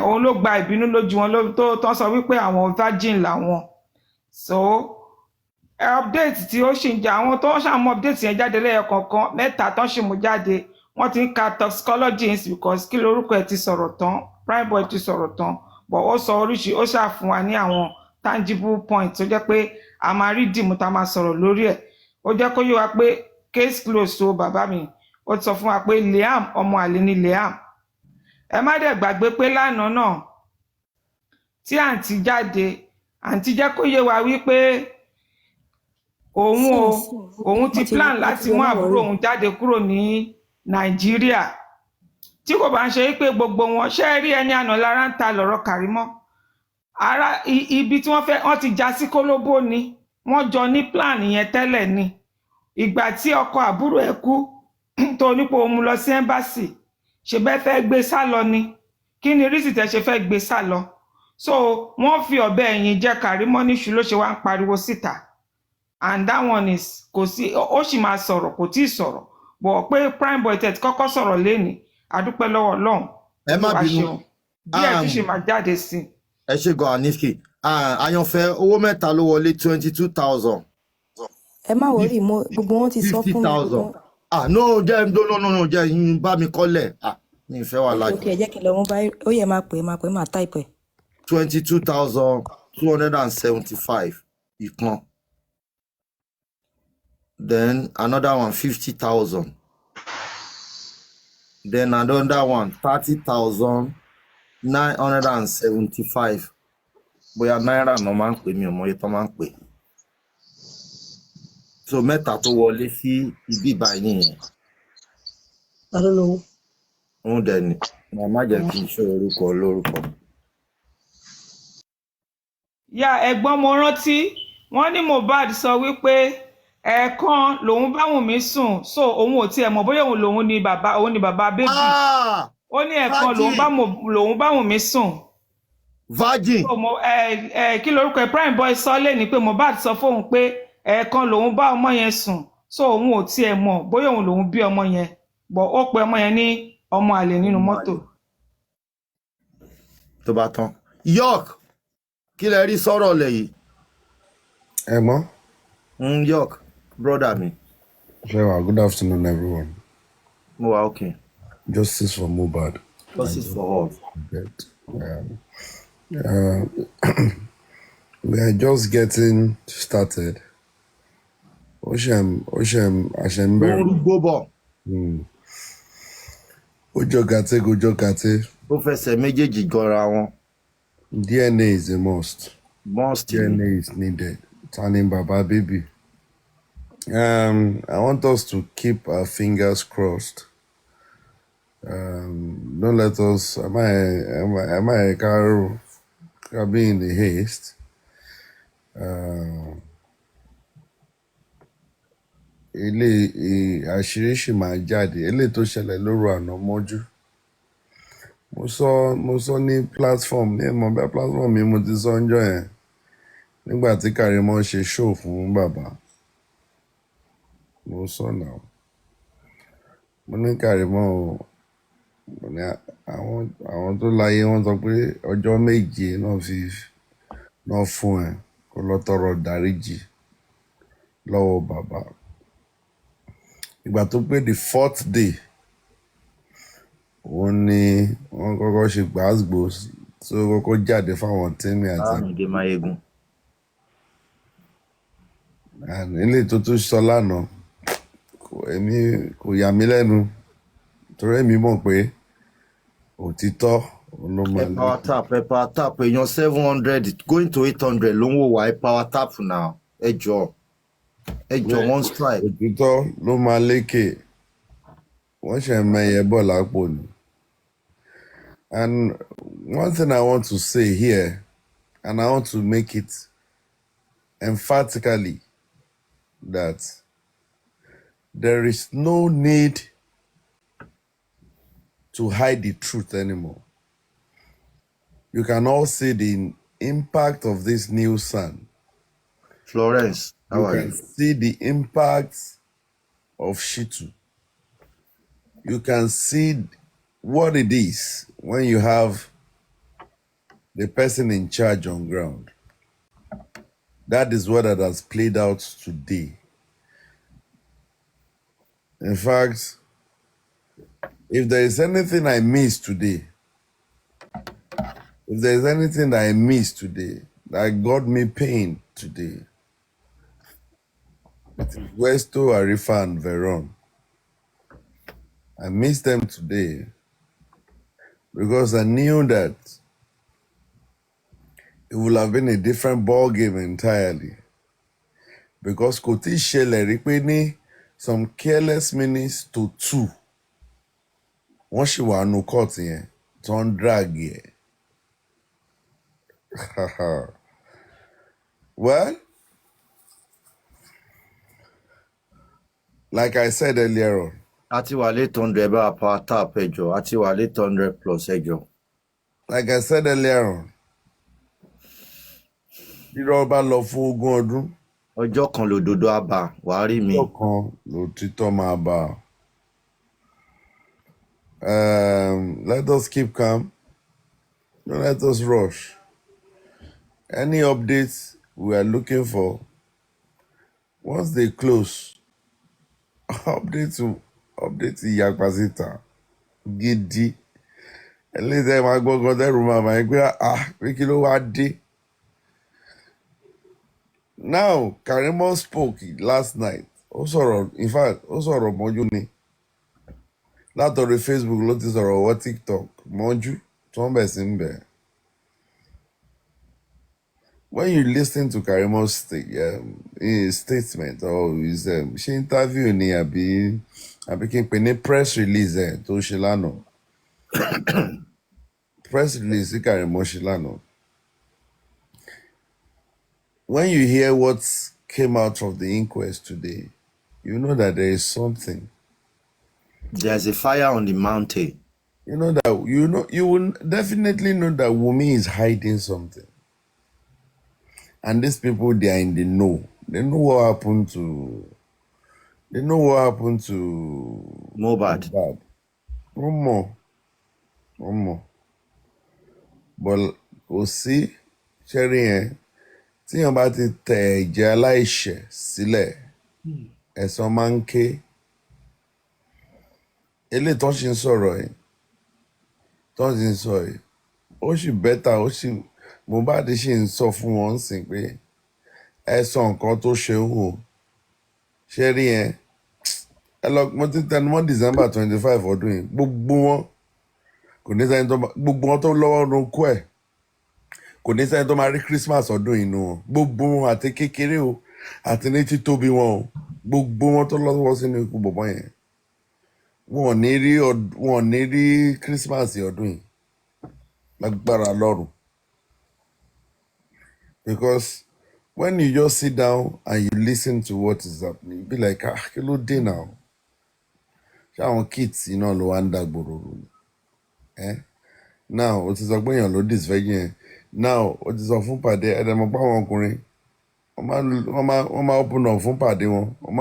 òun ló gba ìbínú lójú wọn tó sọ wípé àwọn virgin làwọn. So update tí ó ṣì ń jẹ àwọn tó ń ṣàmú update yẹn jáde lẹ́yọ kọ̀ọ̀kan mẹ́ta tó ń ṣì mú jáde wọ́n ti ń ka toxicology because kí lorúkọ ẹ̀ ti sọ̀rọ̀ tán Primeboy ti sọ̀rọ̀ tán but ó sọ oríṣi ó ṣàfún wa ní àwọn tangible point tó jẹ́ pé a máa rí dìmú tá a máa sọ̀rọ̀ lórí ẹ̀ ó jẹ́ kó yé wa pé case close tó bàbá mi ó ti sọ fún wa pé Liam ọmọ àlè ni Liam. Ẹ má dẹ̀ gbàgbé pé lánàá náà tí àǹtí jáde àǹtí jẹ́ kó yé wa wípé òun ti plan láti mú àbúrò òun jáde kúrò ní Nàìjíríà tí kò bá ń ṣe pé gbogbo wọn ṣe rí ẹni àná lára ń ta lọ́rọ̀ Kàrímọ́ ara ibi tí wọ́n ti já sí kólóbó ni wọ́n jọ ní plan yẹn tẹ́lẹ̀ ni ìgbà tí ọkọ àbúrò ẹ̀ kú tó nípò òun lọ sí ẹ́mbásì ṣe bẹ́ẹ̀ fẹ́ gbé sá lọ ni kí ni rísì tẹ́ ṣe fẹ́ gbé sá lọ so wọ́n fi ọ̀bẹ ẹ̀yìn jẹ Kàrímọ́ níṣu ló ṣe wá ń pariwo síta and that one is kò sí ó sì máa sọ̀rọ̀ kò tí ì sọ̀rọ̀ bọ̀ pé Primeboy tẹ̀ ti kọ́kọ́ sọ̀rọ̀ lénìí adúpẹ́ lọ́wọ́ Ọlọ́run ẹ má bínú díẹ̀ tí ṣe máa jáde sí i. ẹ ṣe gan Aniski àyànfẹ́ owó mẹ́ta ló wọlé 22,000. ẹ má wọrí mo gbogbo wọn ti sọ fún mi. 50,000. no jẹ́ yín bá mi kọ́lẹ̀ ní ìfẹ́ wà lájú. ok ẹ jẹ́ kí n lọ mú báyìí ó yẹ máa pè é máa táìpù ẹ̀. 22,275 ìkan then another one 50,000 then another one 30,975 bóyá náírà náà máa ń pè mí ọmọ yẹn tó máa ń pè so mẹ́ta tó wọlé sí ibi ìbáyìí nìyẹn. I don't know. òun dẹ̀ ni màmá jẹ́ kí n ṣe orúkọ lórúkọ. ya ẹ̀gbọ́n mo rántí wọ́n ní Mohbad sọ wípé ẹ̀ẹ̀kan lòun bá Wùnmí sùn so òun ò tiẹ̀ mọ̀ bóyá òun ni bàbá bébì ó ní ẹ̀ẹ̀kan lòun bá Wùnmí sùn. virgin. kí lorúkọ ẹ̀ Primeboy sọ lẹ́ni pé Mohbad sọ fóun pé ẹ̀ẹ̀kan lòun bá ọmọ yẹn sùn so òun ò tiẹ̀ mọ̀ bóyá òun lòun bí ọmọ yẹn bọ̀ ó pe ọmọ yẹn ní ọmọ àlè nínú mọ́tò. tó bá tán York kí lẹ rí sọ̀rọ̀ lẹ̀ yìí. ẹ mọ̀. York brother mi. Good afternoon everyone. mo wà okay. Justice for Mohbad. Justice for all. We are just getting started. Oshem Ashember. Ojo gate. Ó fẹsẹ̀ méjèèjì gọra wọn. DNA is a must. DNA is needed. Turning Baba baby. I want us to keep our fingers crossed. Don't let us. Am I be in the haste? Ilé àṣírí ṣì máa jáde eléyìí tó ṣẹlẹ̀ lóru àná mọ́jú mo sọ ní platform ní ẹ̀mọ́ bẹ́ẹ̀ platform mi mo ti sọ ọjọ́ yẹn nígbà tí Kàrímọ́ ṣe show fún bàbá mo sọ náà mo ní Kàrímọ́ o mo ní àwọn tó láyé wọ́n sọ pé ọjọ́ méje náà fún ẹ kó lọ tọrọ dáríjì lọ́wọ́ bàbá ìgbà tó pé the 4th day òun ni wọ́n kọ́kọ́ ṣe gbàásgbò tó kọ́kọ́ jáde fáwọn tẹ́mi àti ilé tó tún sọ lánàá èmi kò yà mí lẹ́nu torí èmi mọ̀ pé òtítọ́ ló máa lọ. power tap èèyàn 700 going to 800 ló ń wò wá power tap now ẹ jọ one strike. òtítọ́ ló máa lékè wọ́n ṣe mẹ́yẹ bọ̀ lápò ni. And one thing I want to say here, and I want to make it emphatically, that there is no need to hide the truth anymore. You can all see the impact of this new son. Florence, how are you? You can see the impact of Shitu. You can see what it is when you have the person in charge on ground. That is what that has played out today. In fact, if there is anything I missed today, that got me pain today, it is Westo, Arifa, and Veron. I missed them today because I knew that it would have been a different ball game entirely. Because Koti Shele Ripeni, some careless minutes to 2. Once she was no court here, turn drag here. Well, like I said earlier on, Àti wà lé 800 bá power tap ẹjọ́, àti wà lé 800 plus ẹjọ́. like I said earlier on, irọ́ bá lọ fún ogún ọdún. Ọjọ́ kan lòdòdó á bá wàá rí mi. Ọjọ́ kan lòtítọ́ máa bá. Let us keep calm. Don't let us rush. Any updates we are looking for, once they close, update Iyapasita gidi. Ẹlẹ́sẹ̀ máa gbọ́ngàn dẹ́rù màmá ẹgbẹ́ pé kí ló wá dé. Now, Karimo spoke last night. Ó sọ̀rọ̀, in fact, ó sọ̀rọ̀ mọ́jú ni. Látọ̀rí Facebook ló ti sọ̀rọ̀ wọ́ TikTok mọ́jú tó ń bẹ̀ sí ń bẹ̀. When you listen to Karimo's statement or his interview ni àbí kí n pè ní press release tó ṣe lánàá. Press release tí Karimo ṣe lánàá. When you hear what came out of the inquest today, you know that there is something. There's a fire on the mountain. You know that you will definitely know that Wumi is hiding something. And these people, they are in the know. They know what happened to Mohbad. One more. But we'll see, Sherry, tí wọ́n bá ti tẹ ẹ̀jẹ̀ aláìṣẹ̀ sílẹ̀, ẹ̀san máa ń ké. Eléyìí tó ṣe ń sọ̀rọ̀ yìí, ó sì bẹ́tà, Mohbad ṣì ń sọ fún wọn sìn pé ẹ̀san nǹkan tó ṣe ń wò. Ṣé rí yẹn? Mo ti tẹnumọ́ December 25 ọdún yìí, gbogbo wọn kò ní sẹ́ni tó gbogbo wọn tó lọ́wọ́ ló ń kó ẹ̀. Kò ní sẹ́ni tó máa rí Christmas ọdún inú wọn. Gbogbo wọn àti kékeré o, àti ní títóbi wọn o. Gbogbo wọn tó lọ́wọ́ sínú ikú bọ̀bọ̀ yẹn. Wọn ò ní rí Christmas ọdún yìí. Lágbára Ọlọ́run. Because when you just sit down and you listen to what is happening, you be like, kí ló dé now? Ṣé àwọn kids iná ló wá ń dàgbòrò ni? Now, o ti sọ pé èèyàn ló disvirgin yẹn. Now, o ti sọ fún pàdé ẹ̀dẹ̀mọ̀ pa àwọn ọkùnrin. Wọ́n máa open up fún pàdé wọn. Wọ́n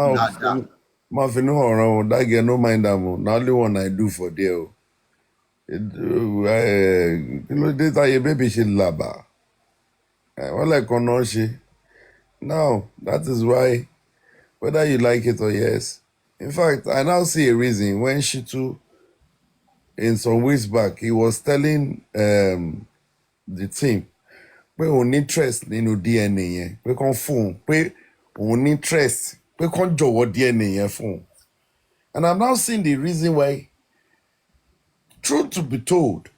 máa fi ní ọ̀ràn wọn. That girl no mind am o. Na only one I do for there o. Kí ló dé táyé bébì ṣe làbà? Wọ́n lẹ́ẹ̀kan náà ṣe. Now, that is why, whether you like it or yes, in fact, I now see a reason when Shitu, in some weeks back, he was telling the team pé òun ní interest nínú DNA yẹn, pé kàn fún un, pé òun ní interest, pé kàn jọ̀wọ́ DNA yẹn fún un. And I'm now seeing the reason why, truth to be told,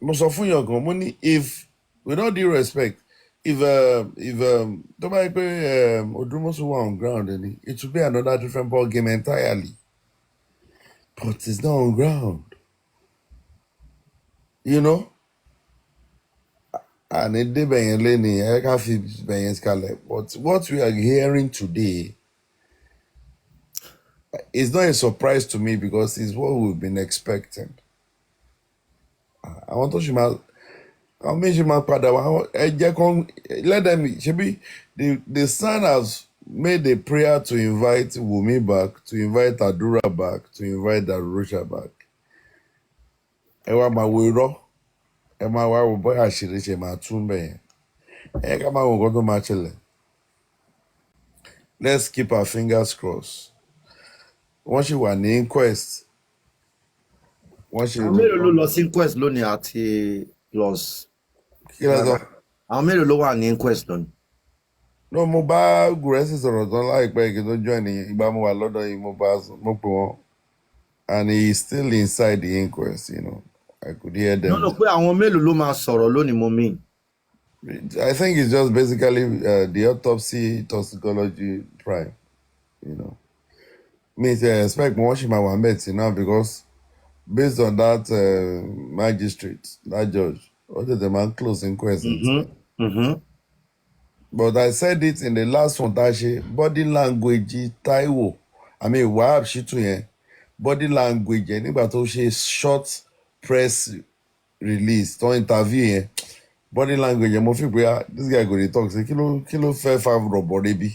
mo sọ fún yàn gan, mo ní if, with all due respect, if tó bá yẹ pé Odúmọ̀ṣù wà on ground, it would be another different ball game entirely. But it's not on ground. You know? And it did but what we are hearing today is not a surprise to me because it's what we've been expecting. I want to let them, the son has made a prayer to invite Wumi back, to invite Adura back, to invite Darusha back. ẹ máa wá wo bóyá àṣírí ṣe máa tún bẹ̀yẹn ẹ ká máa wo nǹkan tó máa ṣẹlẹ̀. Let's keep our fingers crossed. Wọ́n ṣì wà ní inquest. Wọ́n ṣì. Àwọn mélòó ló lọ sí inquest lónìí àti los. Kí ló sọ? Àwọn mélòó ló wà ní inquest lónìí. No, mo bá Gúrẹ́sì sọ̀rọ̀ tán láìpẹ́ kí tó join ìgbà mo wà lọ́dọ̀ yìí mo pè wọ́n. And he is still inside the inquest, you know. I could hear them. No, pé àwọn mélòó ló máa sọ̀rọ̀ lónìí mo mean. I think it's just basically the autopsy toxicology prime, you know. Me, I expect more she might want better now because based on that magistrate, that judge, what did the man close inquest? But I said it in the last one that she body language Taiwo. I mean, Wahab Shitu body language nígbà tó ṣe short press release tó interview body language mo fi pé this guy go dey talk say kí ló fẹ́ fa rọ̀bọ̀ débi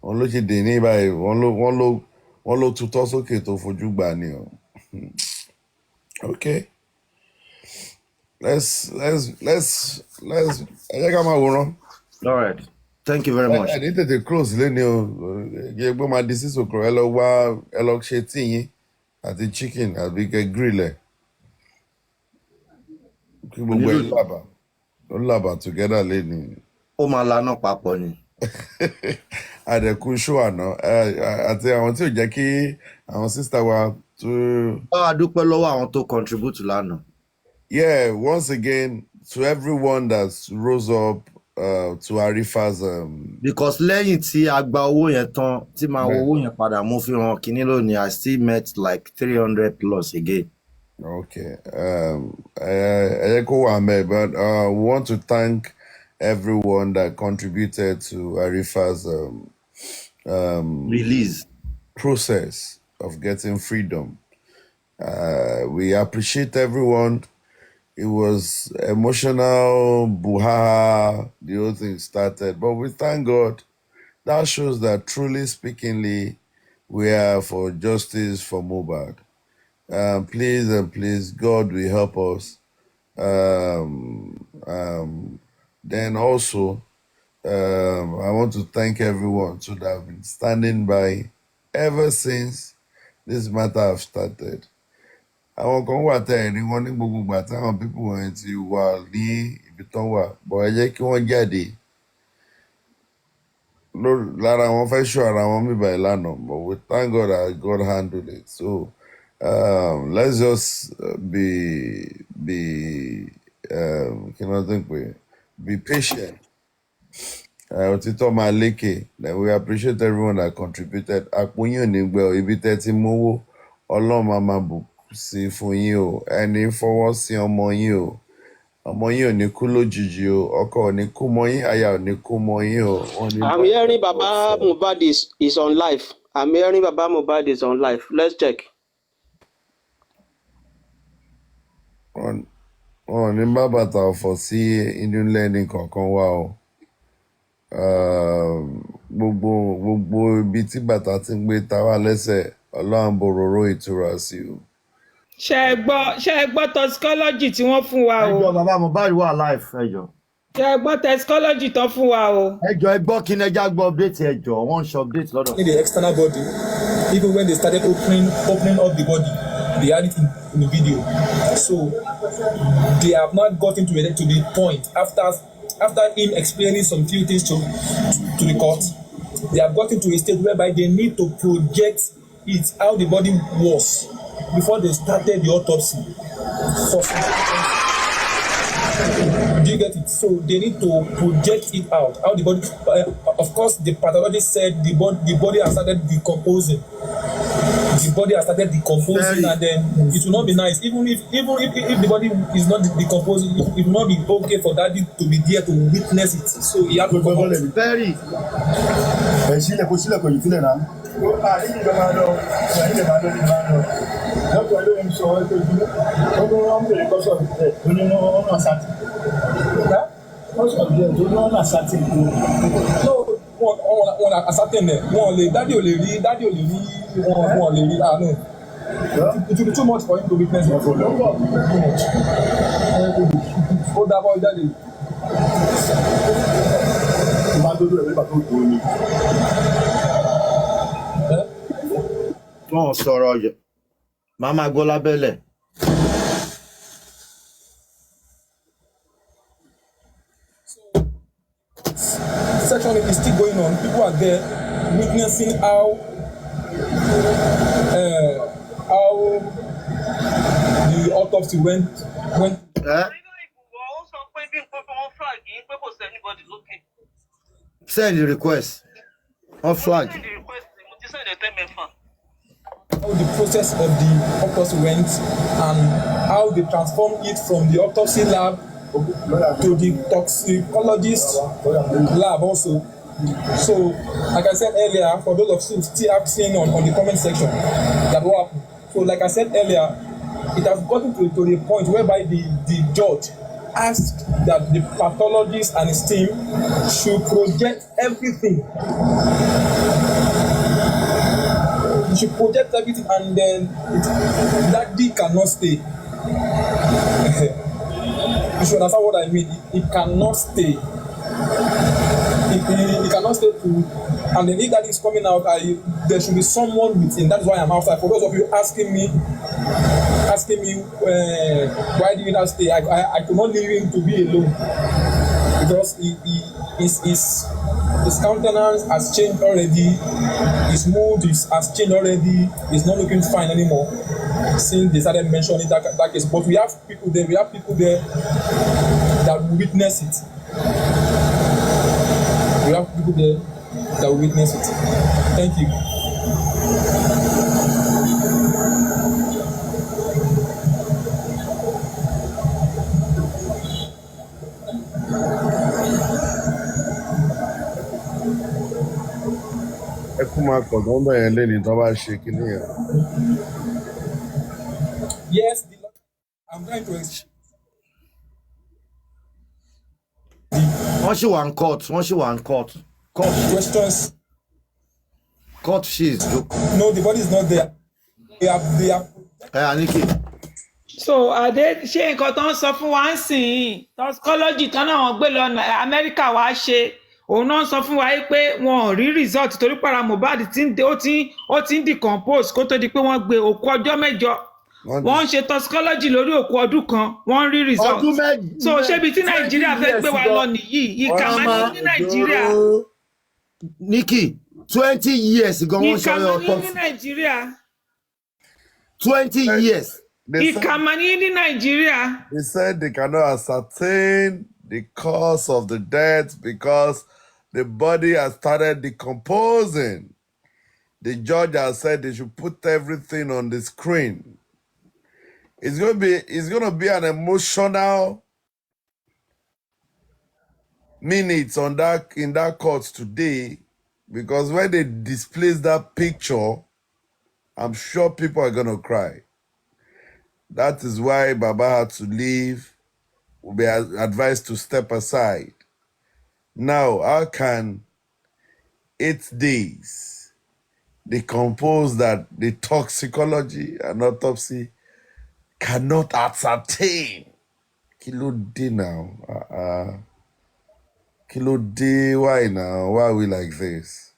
wọ́n ló ṣe dè ní báyìí wọ́n ló tutọ́ sókè tó fojú gbà ni o. Okay, let's ẹ jẹ́ ká máa wòran. All right, thank you very much. ẹ ní tètè close lé ní o yẹ gbọ́n máa di sísò kúrò ẹ lọ ṣe tí yín àti chicken àbí kẹ grill ẹ kí gbogbo ẹ làbà together lé ní. Ó máa lanà papọ̀ ni. Àdẹ̀kù ṣó àná àti àwọn tí ò jẹ́ kí àwọn sísá wa tó. Báwa dúpẹ́ lọ́wọ́ àwọn tó contribute lánàá. Yeah, once again to everyone that rose up to Arifa's. Because lẹ́yìn tí a gba owó yẹn tán tí máa wo owó yẹn padà mo fi hàn kíní lónìí I still met like 300 plus again. Okay, but we want to thank everyone that contributed to Arifa's release process of getting freedom. We appreciate everyone. It was emotional, buha, the whole thing started. But we thank God. That shows that truly speakingly, we are for justice for Mohbad. Please and please, God will help us. Then also, I want to thank everyone that have been standing by ever since this matter have started. Àwọn kan wà tẹ́ ẹ̀rí wọn ní gbogbo ìgbà táwọn pípù wọn ti wà ní ibi tán wà bọ̀ ẹ jẹ́ kí wọ́n jáde lára wọn fẹ́ ṣọ́ ara wọn mí báyìí lánàá but we thank God that God handled it. So let's just be patient. Òtítọ́ máa lékè. Then we appreciate everyone that contributed. Àpòyìn ò ní gbẹ ò ibi tẹ́ ti mówó Ọlọ́run máa bù sí fún yín o ẹni fọwọ́ sí ọmọ yín ò ní kú lójijì o ọkọ ò ní kú mọ́ yín aya ò ní kú mọ́ yín o. I'm hearing Baba Mohbad is on live. I'm hearing Baba Mohbad is on live. Let's check. Wọ́n ní bá bàtà ọ̀fọ̀ sí inú lẹ́ni kankan wá o. Gbogbo ibi tí bàtà ti ń gbé ta wá lẹ́sẹ̀ Ọlọ́run bororo ìtura sí o. Ṣé ẹ gbọ́ toxicology tí wọ́n fún wa o. Ẹjọ́ bàbá Mohbad wà live ẹjọ́. Ṣé ẹ gbọ́ toxicology tó fún wa o. Ẹjọ́ ẹ gbọ́ kí ni ẹja gbọ́ update ẹjọ́ wọ́n ń ṣe update lọ́dọ̀. In the external body, even when they started opening up the body, they had it in the video. So they have not gotten to the point after him explaining some few things to the court. They have gotten to a stage whereby they need to project it how the body was before they started the autopsy. Do you get it? So they need to project it out how the body. Of course, the pathologist said the body has started decomposing. The body has started decomposing, and then it will not be nice. Even if the body is not decomposing, it will not be okay for daddy to be there to witness it. So he had to come out. Very. Wọn ascertain ẹ wọn lè dádì ò lè rí wọn lè rí àánú It will be too much for him to witness it. Too much. Ó dábọ̀ jáde. Wọ́n sọ̀rọ̀ ọ̀yẹ̀. Màá máa gbọ́ lábẹ́lẹ̀. Section is still going on. People are there witnessing how the autopsy went. Send the request. On flag. How the process of the autopsy went and how they transformed it from the autopsy lab to the toxicologist lab also. So, like I said earlier, for those of you still asking on the comment section that what happened. So, like I said earlier, it has gotten to the point whereby the judge asked that the pathologist and his team should project everything. You should project everything, and then that D cannot stay. You should understand what I mean. It cannot stay. It cannot stay to, and then if that is coming out, there should be someone within. That's why I'm outside. For those of you asking me why do you not stay, I could not leave him to be alone because his countenance has changed already. His mood has changed already. He's not looking fine anymore since they started mentioning that case. But we have people there. We have people there that will witness it. We have people there that will witness it. Thank you. Yes, I'm trying to explain. Once you want court. Court questions. Court she's no, the body is not there. They are. Aniki. So ṣé nǹkan tó ń sọ fún wa ń sìn toxicology tán náà wọ́n gbé lọ Amẹ́ríkà wá ṣe òun náà sọ fún wa pé wọn ò rí result torí para Mohbad ó ti ń decompose kó tó di pé wọ́n gbé òkú ọjọ́ mẹ́jọ wọ́n ń ṣe toxicology lórí òkú ọdún kan wọ́n ń rí result so ṣébi tí Nàìjíríà fẹ́ gbé wa lọ nìyí ìkà máa ní Nàìjíríà. Nikki 20 years ago wọ́n ṣe ọ̀tọ̀ ní Nàìjíríà. 20 years. Ìkà máa ní Nàìjíríà. They said they cannot ascertain the cause of the death because the body has started decomposing. The judge has said they should put everything on the screen. It's gonna be an emotional minutes in that court today, because when they display that picture, I'm sure people are gonna cry. That is why Baba had to leave, will be advised to step aside. Now, how can 8 days decompose that the toxicology and autopsy cannot ascertain? Kilo D now. Kilo D, why now? Why are we like this?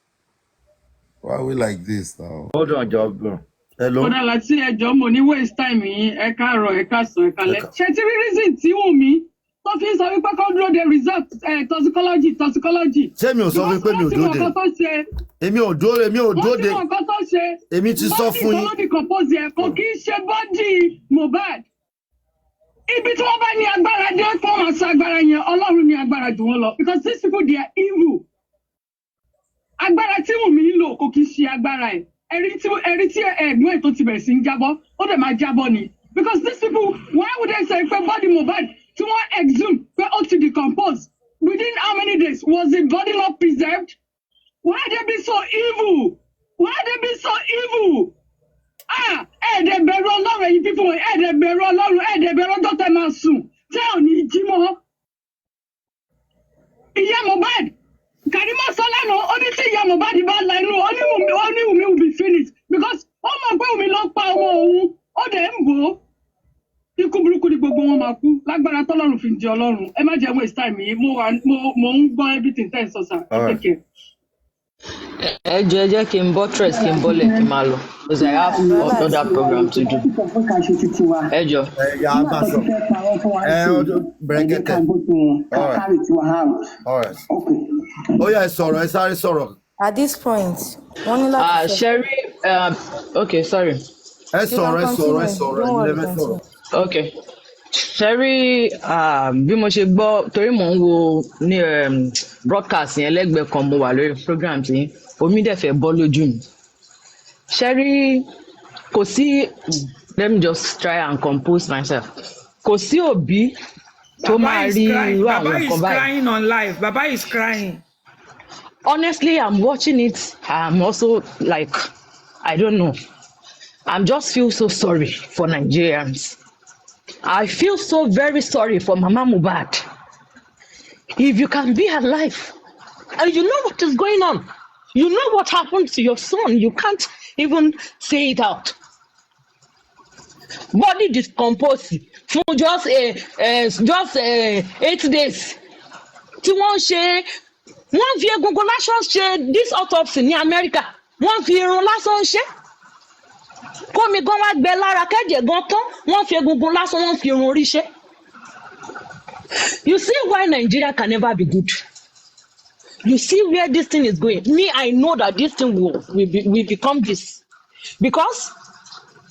Why are we like this now? Hold on, job, bro. Hello. Kódà láti ẹjọ́ mo ní waste time yín ẹ káàárọ̀ ẹ káàsán ẹ kálẹ́. Ṣé tí rí reason tí Wùmí tó fi ń sọ wípé kó dúró de result toxicology. Ṣé mi ò sọ fún pé mi ò dúró de? Èmi ò dúró de. Wọ́n ti mọ̀ nǹkan tó ṣe. Èmi ti sọ fún yín. Bọ́dì tó ló decompose yẹn kò kí ń ṣe bọ́dì Mohbad. Ibi tí wọ́n bá ní agbára dé fún wọn sọ agbára yẹn Ọlọ́run ní agbára jù wọ́n lọ because these people they are evil. Agbára tí Wùmí ń lò kò kí ń ṣe agbára ẹ̀. Ẹ̀rí tí ẹ̀gbọ́n ẹ̀ tó ti bẹ̀rẹ̀ sí ń jábọ́ ó dẹ̀ máa jábọ́ ni because these people why would they say pé body Mohbad tí wọ́n exhume pé ó ti decompose within how many days was the body not preserved? Why they be so evil? Ẹ̀ẹ́dẹ̀ bẹ̀rù Ọlọ́run ẹ̀yin fífún wọn ẹ̀ẹ́dẹ̀ bẹ̀rù Ọlọ́run ẹ̀ẹ́dẹ̀ bẹ̀rù ọjọ́ tẹ́ máa sùn tẹ́ ò ní jí mọ́. Ìyá Mohbad Karimo sọ lánàá ó ní tí ìyá Mohbad bá la inú ó ní Wùmí will be finished because ó mọ̀ pé omi ló pa ọmọ òun ó dẹ̀ ń bò ó ikú burúkú ni gbogbo wọn máa kú lágbára tọ́lọ́run fi di ọlọ́run ẹ má jẹ́ waste time yìí mo ń gbọ́ everything tẹ́ ẹ sọ sà ẹ take care. ẹ jẹ́ kí n bọ́ stress kí n bọ́lẹ̀ kí n máa lọ because I have another program to do. ẹ jọ. ya bá sọ ọdún brẹ̀kẹ̀tẹ̀ ó yá ẹ sọ̀rọ̀ ẹ sáré sọ̀rọ̀. At this point, wọ́n ní láti Sherry, okay, sorry. ẹ sọ̀rọ̀ ẹ sọ̀rọ̀. Okay. Sherry, bí mo ṣe gbọ́ torí mò ń wo ní broadcast yẹn lẹ́gbẹ̀ẹ́ kan mo wà lórí program tí omi dẹ̀ fẹ́ bọ́ lójú mi. Sherry, kò sí, let me just try and compose myself. Kò sí òbí tó máa rí irú àwọn nǹkan báyìí. Baba is crying on live. Baba is crying. Honestly, I'm watching it. I'm also like, I don't know. I just feel so sorry for Nigerians. I feel so very sorry for Mama Mohbad. If you can be alive and you know what is going on, you know what happened to your son, you can't even say it out. Body decomposed for just 8 days. Tí wọ́n ṣe wọ́n fi egungun lásán ṣe this autopsy ní America. Wọ́n fi irun lásán ṣe. Kómi gan wá gbẹ lára kẹ́jẹ̀ gan tán wọ́n fi egungun lásán wọ́n fi irun orí ṣe. You see why Nigeria can never be good. You see where this thing is going. Me, I know that this thing will become this. Because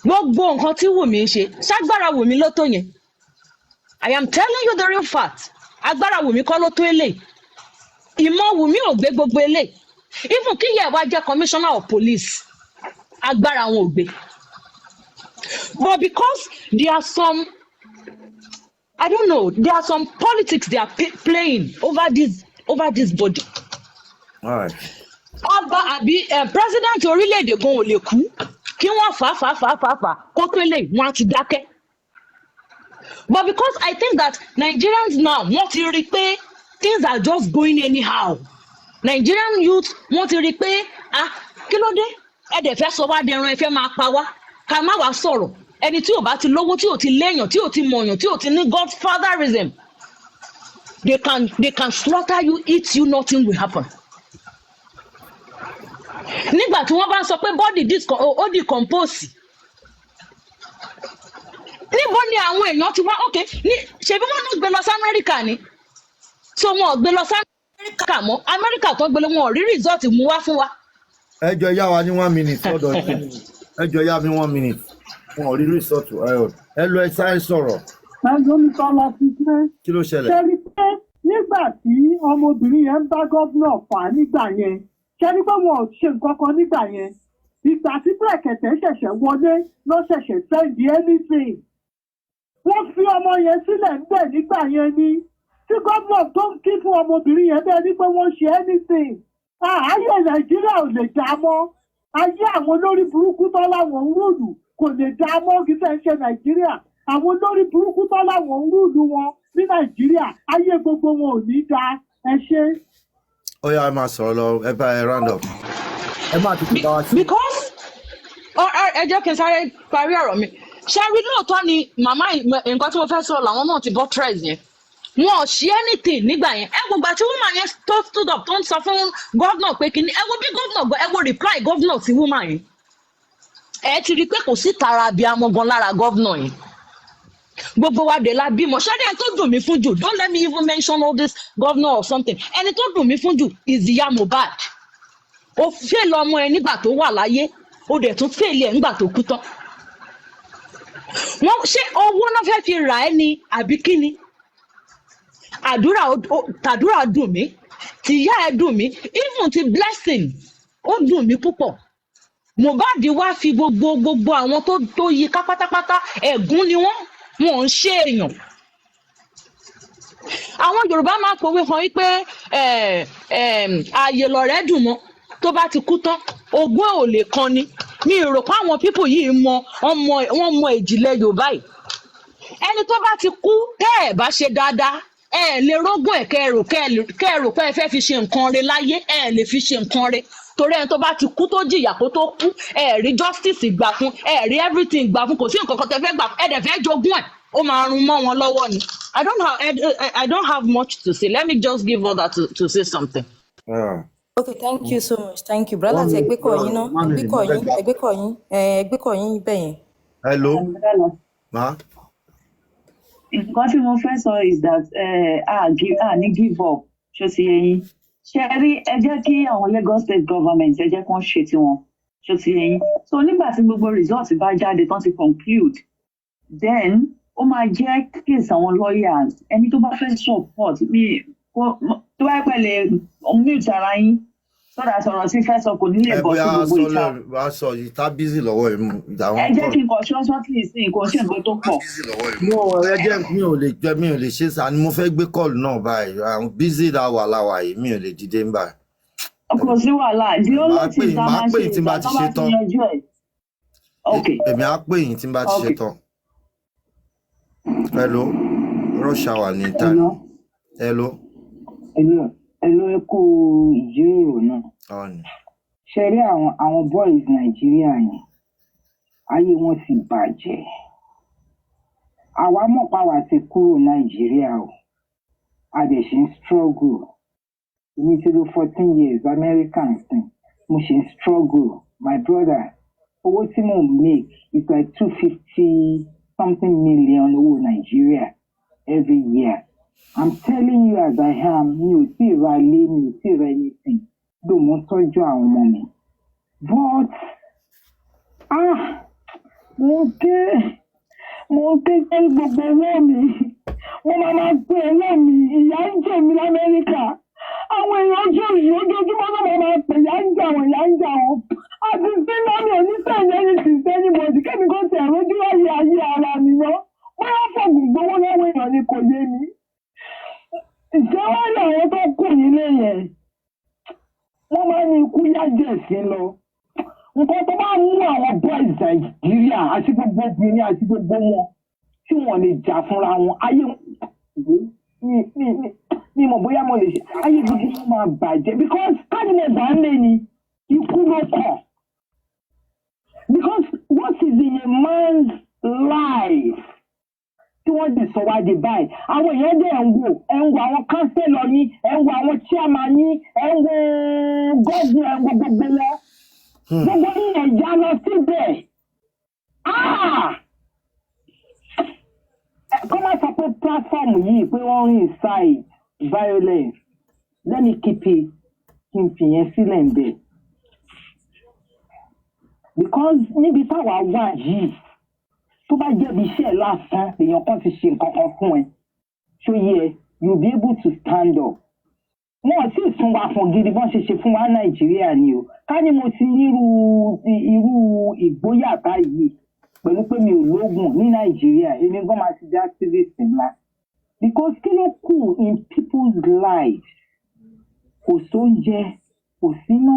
gbogbo nǹkan tí Wùmí ń ṣe ṣágbára Wùmí ló tó yẹn. I am telling you the real fact. Agbára Wùmí kọ́ ló tó eléyìí. Ìmọ̀ Wùmí ò gbé gbogbo eléyìí. Even kí ìyá wa jẹ́ commissioner of police. Agbára wọn ò gbé. But because there are some, I don't know, there are some politics they are playing over this body. All right. President orílẹ̀-èdè gan ò lè kú kí wọ́n fà kó tó lè wọ́n á ti dákẹ́. But because I think that Nigerians now wọ́n ti rí pé things are just going anyhow. Nigerian youth wọ́n ti rí pé kí ló dé? Ẹ dẹ̀ fẹ́ sọ wá dẹran ẹ fẹ́ máa pa wá ká má wá sọ̀rọ̀ ẹni tí ò bá ti lówó tí ò ti léèyàn tí ò ti mọ̀yàn tí ò ti ní godfatherism they can slaughter you, eat you, nothing will happen. Nígbà tí wọ́n bá sọ pé body ó decompose níbo ni àwọn èèyàn ti wá okay ṣebí wọ́n ló gbé lọ sí Amẹ́ríkà ni so wọn ò gbé lọ sí Amẹ́ríkà mọ́ Amẹ́ríkà tó gbé lọ wọn ò rí result mú wá fún wa. Ẹ jọ̀ọ́ yá wa ní 1 minute lọ́dọ̀ ẹ jọ̀ọ́ yá mi 1 minute wọn ò rí result ẹ lọ ẹ sáré sọ̀rọ̀. ẹjọ́ mi sọ lọ sí pé kí ló ṣẹlẹ̀. ṣe rí pé nígbà tí ọmọbìnrin yẹn ń bá gómìnà fà á nígbà yẹn ṣe rí pé wọn ò ṣe nǹkan kan nígbà yẹn ìgbà tí Brekete ṣẹ̀ṣẹ̀ wọlé ló ṣẹ̀ṣẹ̀ sẹ́ndì anything wọ́n fi ọmọ yẹn sílẹ̀ ńbẹ̀ nígbà yẹn ni tí gómìnà tó ń kí fún ọmọbìnrin yẹn bẹ́ẹ̀ ni pé wọ́n ṣe anything ayé Nàìjíríà ò lè dá mọ́ ayé àwọn olórí burúkú tó láwọn ń rúlù kò lè dá mọ́ kí fẹ́ ṣe Nàìjíríà àwọn olórí burúkú tó láwọn ń rúlù wọn ní Nàìjíríà ayé gbogbo wọn ò ní dá ẹ ṣe. Ó yá ẹ máa sọ̀rọ̀ lọ ẹ bá ẹ round up ẹ máa tètè bá wa sí. Because ẹ jẹ́ kí n sáré parí ọ̀rọ̀ mi ṣe rí lóòótọ́ ni màmá nǹkan tí mo fẹ́ sọ làwọn náà ti bọ́ tress yẹn wọn ò ṣe anything nígbà yẹn ẹ gbogbo àti woman yẹn tó stood up tó ń sọ fún gómìnà pé kí ni ẹ wo bí gómìnà ẹ wo reply gómìnà sí woman yẹn ẹ ti rí i pé kò sí tara bí amọ̀gàn lára gómìnà yẹn gbogbo wa dé la bímọ ṣáde ẹni tó dùn mí fún jù don't let me even mention all this governor or something ẹni tó dùn mí fún jù is ìyá Mohbad ó fẹ́ lọ ọmọ ẹ nígbà tó wà láyé ó dẹ̀ tún fẹ́ ilé ẹ̀ nígbà tó kú tán wọ́n ṣé owó náà fẹ́ fi rà ẹ́ ni àbí kí ni tàdúrà dùn mí tìyá ẹ dùn mí even ti blessing ó dùn mí púpọ̀ Mohbad wá fi gbogbo àwọn tó yí ká pátápátá ẹ̀gún ni wọ́n ń ṣe èèyàn àwọn Yorùbá máa ń pòwe hàn wípé ààyè lọ̀rẹ́ dùn mọ́ tó bá ti kú tán ogún ò lè kan ni mi rò pé àwọn pípò yìí wọ́n mọ ìjìnlẹ̀ Yorùbá yìí ẹni tó bá ti kú tẹ́ ẹ̀ bá ṣe dáadáa ẹ lè rógùn ẹ̀ kẹ́rò pé ẹ fẹ́ fi ṣe nǹkan re láyé ẹ lè fi ṣe nǹkan re torí ẹni tó bá ti kú tó jìyà kó tó kú ẹ rí justice gbà fún ẹ rí everything gbà fún kò sí nǹkan kan tẹ fẹ́ gbà ẹ dẹ̀ fẹ́ jogún ẹ̀ ó máa run mọ́ wọn lọ́wọ́ ni I don't have much to say. Let me just give order to say something. Okay, thank you so much. Thank you, brother. Ẹgbẹ́ kọ̀ yín náà. Ẹgbẹ́ kọ̀ yín bẹ̀yẹn. Hello. Ma. Nǹkan tí mo fẹ́ sọ is that ní give up ṣó ti yẹ yín. Ṣé ẹ rí ẹ jẹ́ kí àwọn Lagos state government ẹ jẹ́ kí wọ́n ṣe tiwọn ṣó ti yẹ yín. So nígbà tí gbogbo result bá jáde tán ti conclude then ó máa jẹ́ case àwọn lawyers ẹni tó bá fẹ́ support mi tó bá pẹ̀lẹ́ mute ara yín sọ́dà sọ̀rọ̀ sí fẹ́ sọ kò ní lè bọ́ sí gbogbo ìta. Wàá sọ ìta busy lọ́wọ́ ìdáwọn. Ẹ jẹ́ kí n kọ̀ ṣọ́ṣọ́tì sí nǹkan ṣe nǹkan tó pọ̀. No, ẹ jẹ́ mi ò lè ṣe sá ni mo fẹ́ gbé kọ́ọ̀lù náà báyìí àwọn busy láwà yìí mi ò lè dìde ń báyìí. Kò sí wàhálà di ó lọ sí ìta máa ṣe ìgbà tó bá ti yanjú ẹ̀. Èmi á pè yín tí n bá ti ṣe tán. Hello, rush hour ní time. Hello. Ẹ kú ìjíròrò náà. Ṣé rí àwọn boys Nàìjíríà yẹn ayé wọn ti bàjẹ́. Àwa mọ̀ pa wá ti kúrò Nàìjíríà o. A dẹ̀ ṣe ń struggle. Èmi ti lò 14 years American thing. Mo ṣe ń struggle. My brother, owó tí mo make is like 250 something million owó Nàìjíríà every year. I'm telling you as I am, mi ò tí ì ra ilé, mi ò tí ì ra anything. Though mo tọ́jú àwọn ọmọ mi. But, mo ké pé gbogbo owó mi. Mo máa pé owó mi, ìyá ń jẹ mi l'Amẹ́ríkà. Àwọn èèyàn ojoojúmọ́ náà máa pè ìyá ń jà wọ́n. Àti sínú mi ò ní sẹ́yìn ẹni tì sẹ́yìn bọ̀dì kẹ́mi kó tẹ̀ lójú ayé ara mi náà. Bóyá fọ̀gùn gbowó lọ́wọ́ èèyàn ni kò yé mi. Ìṣe wá ní àwọn tó kù nílé yẹn wọ́n máa ní ikú yájẹ̀ sí lọ. Nǹkan tó bá mú àwọn boys Nàìjíríà àti gbogbo obìnrin àti gbogbo wọn tí wọ́n lè jà fúnra wọn ayé mi mọ̀ bóyá mo lè ṣe ayé gidi wọn máa bàjẹ́ because kánìmọ̀ bá ń lé ni ikú ló kàn. Because what is in a man's life? Tí wọ́n dì sọ wá di báyìí àwọn èèyàn dẹ̀ ń wò àwọn kánsẹ́lọ̀ yín wo àwọn chairman yín wo gọ́ọ̀gù wo gbogbo wọn gbogbo yín ẹ̀yà lọ síbẹ̀ kọ́ máa sọ pé platform yìí pé wọ́n ń incite violence let me keep it kí n fìyẹn sílẹ̀ ń bẹ̀ because níbi táwa wà yìí tó bá jẹ́bi iṣẹ́ lásán èèyàn kan ti ṣe nǹkan kan fún ẹ ṣó yẹ you be able to stand up. Wọ́n sì sún wa fún gidi bọ́n ṣe fún wa Nàìjíríà ni o ká ní mo ti irú ìgboyà báyìí pẹ̀lú pé mi ò lóògùn ní Nàìjíríà èmi gan máa ti di activist ńlá because kí ló kù in people's lives kò sóúnjẹ kò síná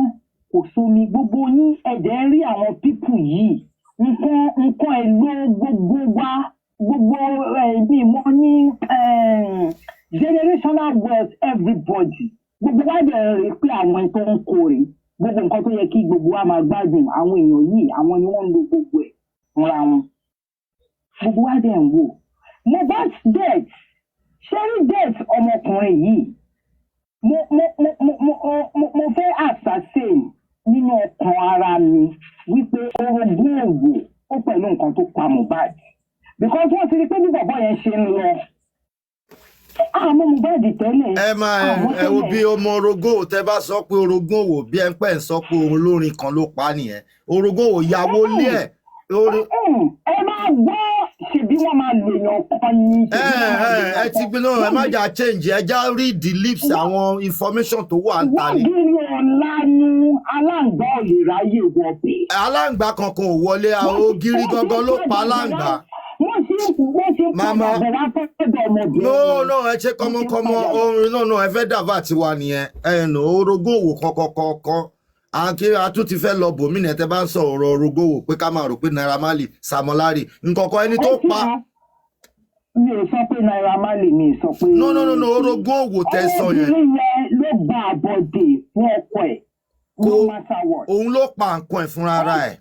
kò sómi gbogbo yín ẹ̀dẹ̀ rí àwọn people yìí nǹkan èlò gbogbo wa gbogbo ẹ̀mí mo ní generational wealth everybody gbogbo wa bẹ̀rẹ̀ rí pé àwọn tó ń kórè gbogbo nǹkan tó yẹ kí gbogbo wa máa gbádùn àwọn èèyàn yìí àwọn ni wọ́n ń lo gbogbo ẹ̀ fúnra wọn gbogbo wa dẹ̀ ń wò Mohbad's death ṣẹ́rí death ọmọkùnrin yìí mo fẹ́ assassin nínú ọkàn ara mi wípé orogún òwò ó pẹ̀lú nǹkan tó pa Mohbad because wọ́n ti rí pé bí bàbá yẹn ṣe ń lọ àmọ́ Mohbad tẹ́lẹ̀. ẹ wo bí ọmọ orogún tẹ bá sọ pé orogún òwò bí ẹ ń pẹ́ ń sọ pé olórin kan ló pa nìyẹn orogún òwò yàwó lé ẹ̀. ẹ máa gbọ́ ṣèbí wọ́n máa lò yàn kan ní. ẹ ti gbé náà ẹ má jà change ẹ já read the lips àwọn information tó wà ń ta ni. wọ́n gírí ọ̀la nu aláǹgbá ò lè ráyè wọ̀pẹ̀. aláǹgbá kankan ò wọlé àwọn ògiri gangan ló pa aláǹgbá. Mama, no, ẹ ṣe kọ́mọkọ́mọ orin náà ẹ fẹ́ dàbà tiwa nìyẹn ẹnu orogún òwò kọ́kọ́kọ́kọ́ àkírí atún ti fẹ́ lọ bòmínà tẹ́ bá ń sọ ọ̀rọ̀ orogún òwò pé ká máa rò pé Naira Marley Sam Larry nǹkankan ẹni tó pa mi ò sọ pé Naira Marley mi ò sọ pé. no orogún òwò tẹ sọ yẹn. ọmọbìnrin yẹn ló gba àbọ̀dè fún ọkọ ẹ̀ no matter what. òun ló pa nǹkan ẹ̀ fúnra ara ẹ̀.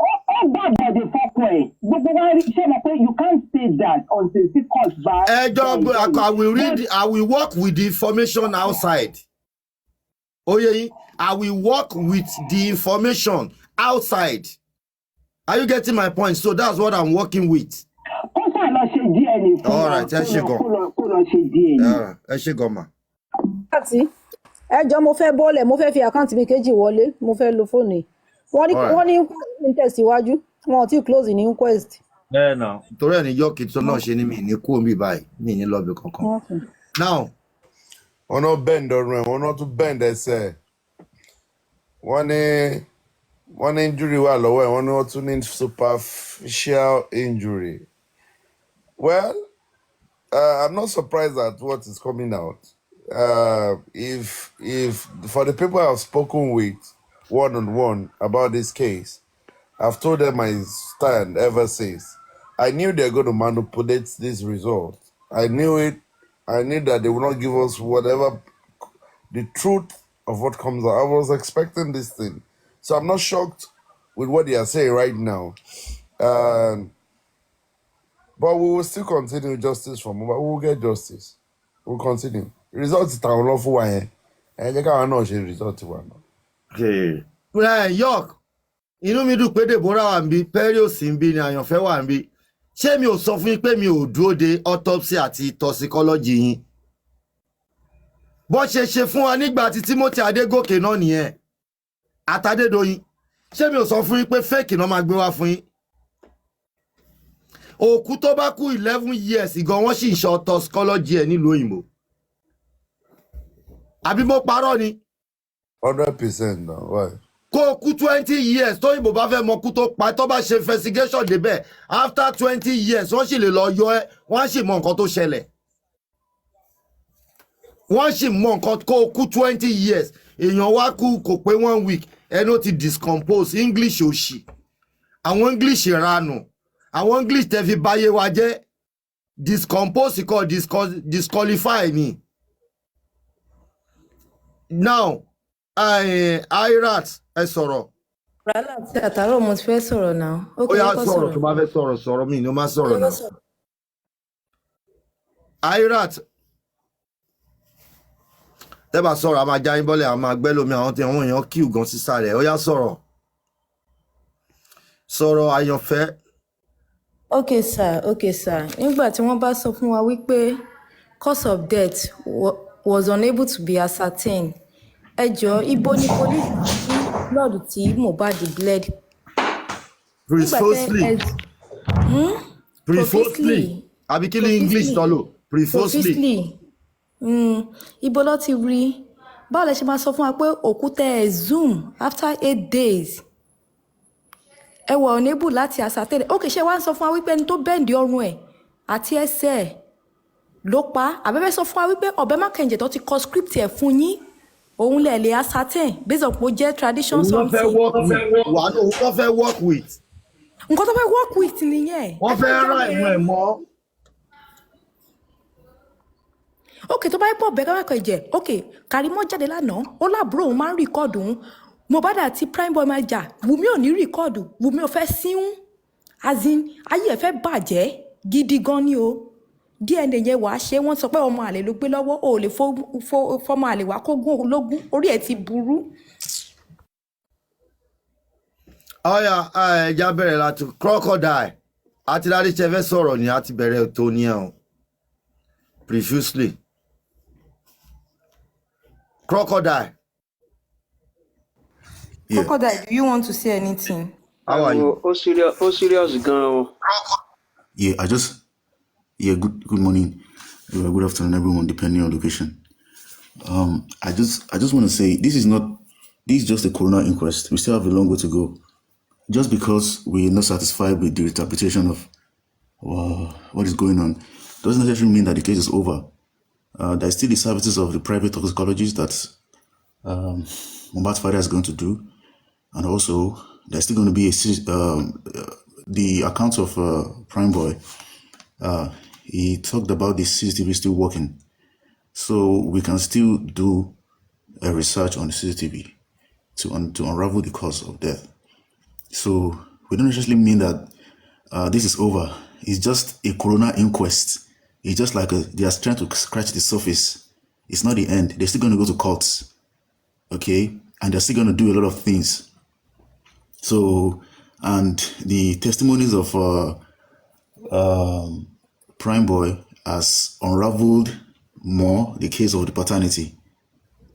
ó gba àbọ̀dè fọ́kọ ẹ̀ gbogbo wa rí ṣé mo pé you can't say that until the court bá. I will work with the information outside. Oye, I will work with the information outside. Are you getting my point? So that's what I'm working with. All right, ẹ ṣé gan. Ẹ ṣé gan ma. àti ẹjọ́ mo fẹ́ bọ́ọ̀lẹ̀ mo fẹ́ fi àkáǹtì mi kejì wọlé mo fẹ́ lo fóònù yìí. wọ́n ní ń tẹ̀síwájú wọn ò tí close ní inquest. Náà torí ẹ̀ ní yọ́ọ̀kì tó náà ṣe ní mi ní kú omi báyìí mi ní lọ́ọ̀bì kankan. Now wọ́n náà bend ọrùn ẹ̀ wọ́n náà tún bend ẹsẹ̀ wọ́n ní injury wà lọ́wọ́ ẹ̀ wọ́n ní wọ́n tún ní superficial injury. Well, I'm not surprised at what is coming out. If for the people I've spoken with one-on-one about this case, I've told them my stand ever since. I knew they're going to manipulate this result. I knew it. I knew that they would not give us whatever the truth of what comes out. I was expecting this thing. So I'm not shocked with what they are saying right now. But we will still continue justice for Mohbad. We will get justice. We'll continue. Results is our lawful one. And they can't know the result one. Okay. York, inú mi dùn pé Deborah wà níbí, Perios níbí ni Àyànfẹ́ wà níbí. Ṣé mi ò sọ fún yín pé mi ò dúró de autopsy àti toxicology yín? Bó ṣe fún wa nígbà tí Timothy Adégòkè náà nìyẹn. Àtàdédoyin. Ṣé mi ò sọ fún yín pé fake náà máa gbé wá fún yín? Òkú tó bá kú 11 years gan wọ́n sì ń ṣe toxicology ẹ̀ nílùú òyìnbó. Àbí mo parọ́ ni? 100% now. Why? Kó kú 20 years tó ìbò bá fẹ́ mọ kú tó pa tó bá ṣe investigation débẹ̀ after 20 years wọ́n sì lè lọ yọ ẹ́ wọ́n sì mọ nǹkan tó ṣẹlẹ̀. Wọ́n sì mọ nǹkan kó kú 20 years èèyàn wá kú kò pé 1 week ẹnu ti discompose English òṣì. Àwọn English ìranù. Àwọn English tẹ́ fi báyé wa jẹ́ discompose kọ́ disqualify ni. Now, Irat ẹ sọ̀rọ̀. Rálá àti àtàrọ̀ mo ti fẹ́ sọ̀rọ̀ náà. Ó yá sọ̀rọ̀ tó bá fẹ́ sọ̀rọ̀ mi ni ó máa sọ̀rọ̀ náà. Irat tẹ́ bá sọ̀rọ̀ a máa já yín bọ́lẹ̀ a máa gbẹ́ lómi àwọn tí àwọn èèyàn kíù gan sísàlẹ̀. Ó yá sọ̀rọ̀. Sọ̀rọ̀ Àyànfẹ́. Okay sir. Nígbà tí wọ́n bá sọ fún wa wípé cause of death was unable to be ascertained. Ẹ jọ̀ọ́ ibo ni police kí blood tí Mohbad bled. Previously. Àbí kí ni English tọ́lò? Previously. Ibo ló ti rí. Báwo lẹ ṣe máa sọ fún wa pé òkúta ẹ̀ zoom after 8 days. Ẹ were unable láti ascertain. Okay, ṣé wá ń sọ fún wa wípé ẹni tó bẹ́ǹdì ọrùn ẹ̀ àti ẹsẹ̀ ẹ̀ ló pa àbẹ́bẹ́ sọ fún wa wípé ọ̀bẹ mákànjẹ̀ tó ti kọ script ẹ̀ fún yín òun lè lè ascertain based on pé ó jẹ́ tradition something. Wọ́n fẹ́ work with. Nǹkan tó fẹ́ work with nìyẹn. Wọ́n fẹ́ rán ìmọ̀ ẹ̀ mọ́. Okay, tó bá yẹ pọ̀ ọ̀bẹ mákànjẹ̀ okay Karimo jáde lánàá ó láàbúrò òun máa ń rìkọ́ọ̀dù òun Mohbad àti Primeboy máa jà Wùmí ò ní rìkọ́ọ̀dù Wùmí ò fẹ́ síhún azin ayé ẹ̀ fẹ́ bàjẹ́ gidi gan ni o. DNA yẹn wàá ṣe wọ́n sọ pé ọmọ àlè ló gbé lọ́wọ́ ò lè fọmọ àlè wá kógún ológun orí ẹ̀ ti burú. Ọ̀yà ẹja bẹ̀rẹ̀ láti crocodile àti láti ṣe fẹ́ sọ̀rọ̀ ni àti bẹ̀rẹ̀ tó ní ẹ̀ previously. Crocodile. Yeah. Crocodile, do you want to say anything? How are you? Oh, serious gun. Yeah, good morning. Good afternoon, everyone, depending on location. I just want to say this is just a coroner inquest. We still have a long way to go. Just because we're not satisfied with the interpretation of what is going on doesn't necessarily mean that the case is over. There's still the services of the private toxicologists that Mohbad's father is going to do. And also, there's still going to be the account of Primeboy he talked about the CCTV still working. So we can still do a research on the CCTV to unravel the cause of death. So we don't necessarily mean that this is over. It's just a coroner inquest. It's just like they are trying to scratch the surface. It's not the end. They're still going to go to courts, okay? And they're still going to do a lot of things. So, and the testimonies of Prime Boy has unraveled more the case of the paternity,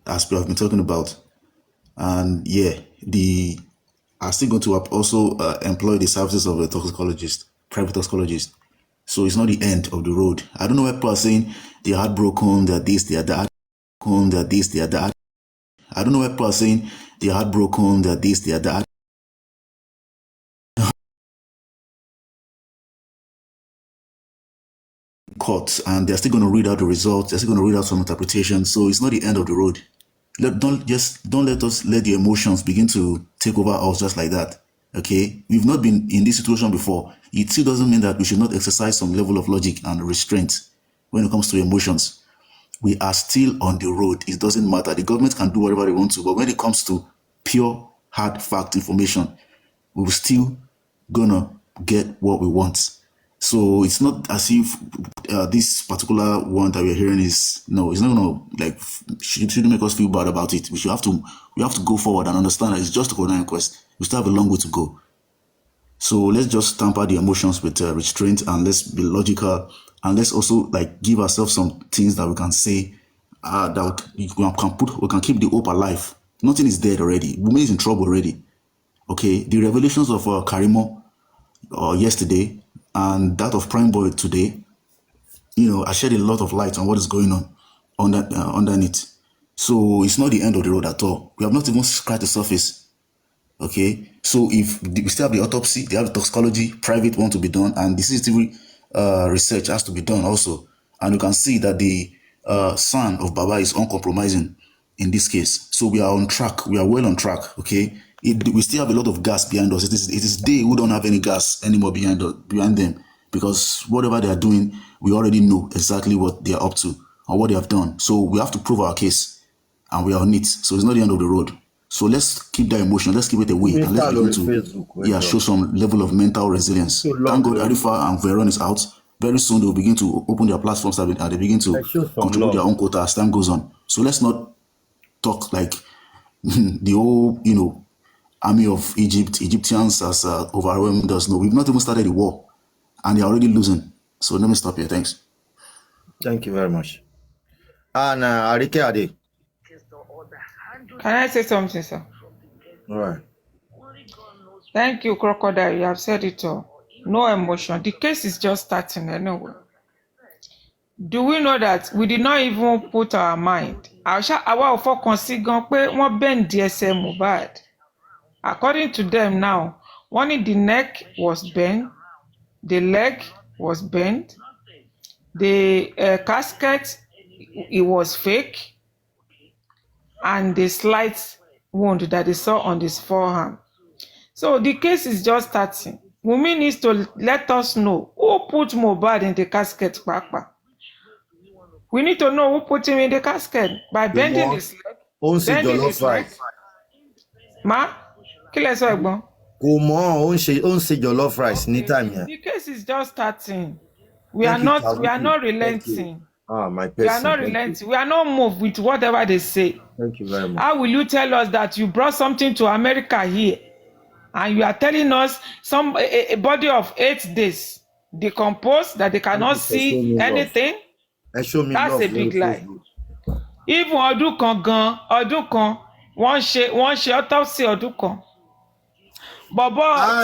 as we have been talking about. And yeah, they are still going to also employ the services of a toxicologist, private toxicologist. So it's not the end of the road. I don't know why people are saying they're heartbroken, they're this, they're that, they're this, they're that. I don't know why people are saying they're heartbroken, they're this, they're that. Courts, and they're still going to read out the results, they're still going to read out some interpretation. So it's not the end of the road. Don't let us let the emotions begin to take over us just like that. Okay, we've not been in this situation before. It still doesn't mean that we should not exercise some level of logic and restraint when it comes to emotions. We are still on the road. It doesn't matter. The government can do whatever they want to, but when it comes to pure hard fact information, we're still gonna get what we want. So it's not as if this particular one that we're hearing is it's not gonna shouldn't make us feel bad about it. We have to go forward and understand that it's just a coroner inquest. We still have a long way to go. So let's just tamper the emotions with restraint, and let's be logical, and let's also give ourselves some things that we can say that we can keep the hope alive. Nothing is dead already. Woman is in trouble already. Okay, the revelations of Karimo yesterday and that of Prime Boy today, I shed a lot of light on what is going on underneath. So it's not the end of the road at all. We have not even scratched the surface. Okay, so if we still have the autopsy, they have the toxicology, private one to be done, and the CCTV research has to be done also. And you can see that the son of Baba is uncompromising in this case. So we are on track. We are well on track. Okay, we still have a lot of gas behind us. It is they who don't have any gas anymore behind them, because whatever they are doing, we already know exactly what they are up to and what they have done. So we have to prove our case, and we are on it. So it's not the end of the road. So let's keep that emotion, let's keep it away, and let's begin to show some level of mental resilience. Thank God Arifa and Veron is out. Very soon they will begin to open their platforms and they begin to contribute their own quota as time goes on. So let's not talk like the whole, army of Egyptians as overwhelmed us. No, we've not even started the war, and they're already losing. So let me stop here. Thanks. Thank you very much. And Arike Ade. Can I say something, sir? All right. Thank you, Crocodile. You have said it all. No emotion. The case is just starting anyway. Do we know that we did not even put our mind? Our focus sí gan pé wọ́n bend ẹsẹ̀ Mohbad. According to them now, the neck was bent, the leg was bent, the casket, it was fake, and the slight wound that they saw on his forearm. So the case is just starting. Wunmi needs to let us know who put Mohbad in the casket, Papa. We need to know who put him in the casket by bending his leg. Bending his leg. Ma, kí lẹ sọ ẹ̀gbọ́n? Kò mọ̀, ó ń ṣe jollof rice ní time yẹn. The case is just starting. We are not relenting. My person. We are not relenting. We are not moved with whatever they say. Thank you very much. How will you tell us that you brought something to America here, and you are telling us a body of 8 days decomposed, that they cannot see anything? That's a big lie. Even ọdún kan wọ́n ṣe autopsy ọdún kan. Bọ̀bọ̀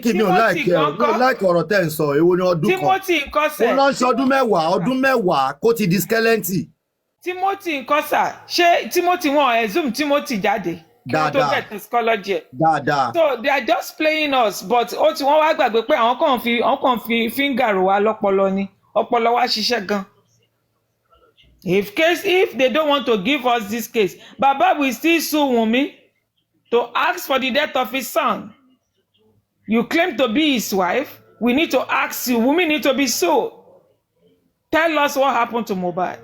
Timothy gangan. Like ọ̀rọ̀ tẹ́ ń sọ, èwo ni ọdún kan. Timothy nkọ́sẹ̀. Wọ́n lọ ṣe ọdún mẹ́wàá kó ti di skeleton. Timothy nkọ́sà, ṣé Timothy wọn exhume Timothy jáde? Kí tó get psychology. Dáadáa. So they are just playing us, but ó ti wọ́n wá gbàgbé pé àwọn kàn fi finger rò wá lọ́pọlọ ni. Ọpọlọ wa ṣiṣẹ́ gan. If they don't want to give us this case, Baba will still sue Wunmi to ask for the death of his son. You claim to be his wife. We need to ask you. Wunmi need to be sued. Tell us what happened to Mohbad.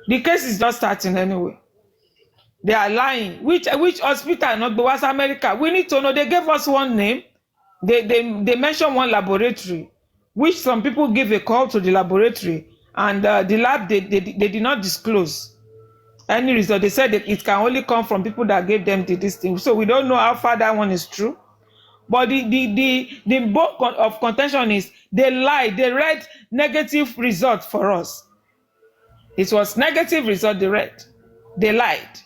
The case is just starting anyway. They are lying. Which hospital not West America? We need to know. They gave us one name. They mentioned one laboratory, which some people give a call to the laboratory, and the lab they did not disclose any result. They said that it can only come from people that gave them this thing. So we don't know how far that one is true. But the book of contention is they lied. They read negative result for us. It was negative result they read. They lied.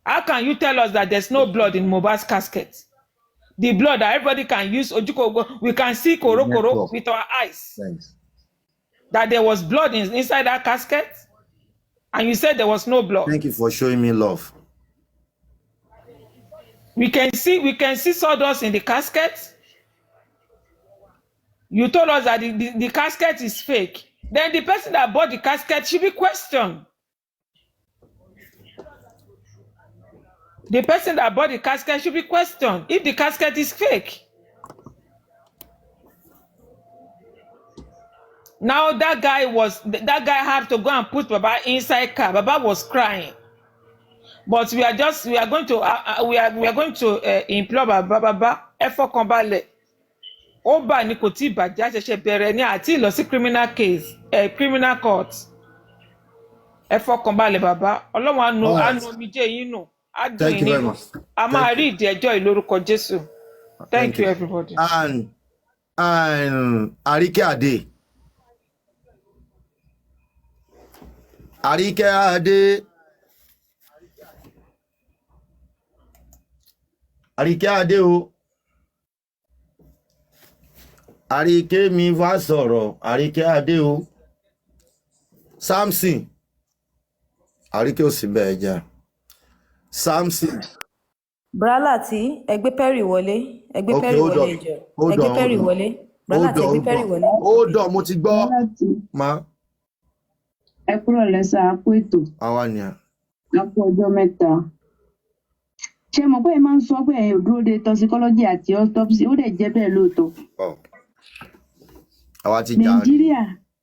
How can you tell us that there's no blood in Mohbad's casket? The blood that everybody can use, we can see korokoro with our eyes. Thanks. That there was blood inside that casket, and you said there was no blood. Thank you for showing me love. We can see sawdust in the casket. You told us that the casket is fake. Then the person that bought the casket should be questioned. The person that bought the casket should be questioned if the casket is fake. Now that guy had to go and put Baba inside car. Baba was crying. But we are going to implore Baba effort combale. Oba ni kò tí bàjẹ́ àṣẹ̀ṣẹ̀ bẹ̀rẹ̀ ní àti lọ sí criminal court. Effort combale Baba. Ọlọ́run àánú omijé yín nù. Thank you very much. A máa rí ìdí ẹjọ́ ìlórúkọ Jésù. Thank you everybody. And Arike Ade. Arike Ade. Arike Ade o. Arike mi wá sọ̀rọ̀. Arike Ade o. Samson. Arike ò sí bẹ́ẹ̀ jà. Samson. Brala tí ẹgbẹ́ Perry wọlé. Ẹgbẹ́ Perry wọlé ìjọ. Ẹgbẹ́ Perry wọlé. Brala tí ẹgbẹ́ Perry wọlé. Hold on, mo ti gbọ́. Ma. Ẹ kúrò lẹ́sà àpò ètò. Àwa ni a. Àpò ọjọ́ mẹ́ta. Ṣé mo pé ẹ máa ń sọ pé ẹ dúró de toxicology àti autopsy ó dẹ̀ jẹ́ bẹ́ẹ̀ lóòótọ́. Àwa ti jà. Nàìjíríà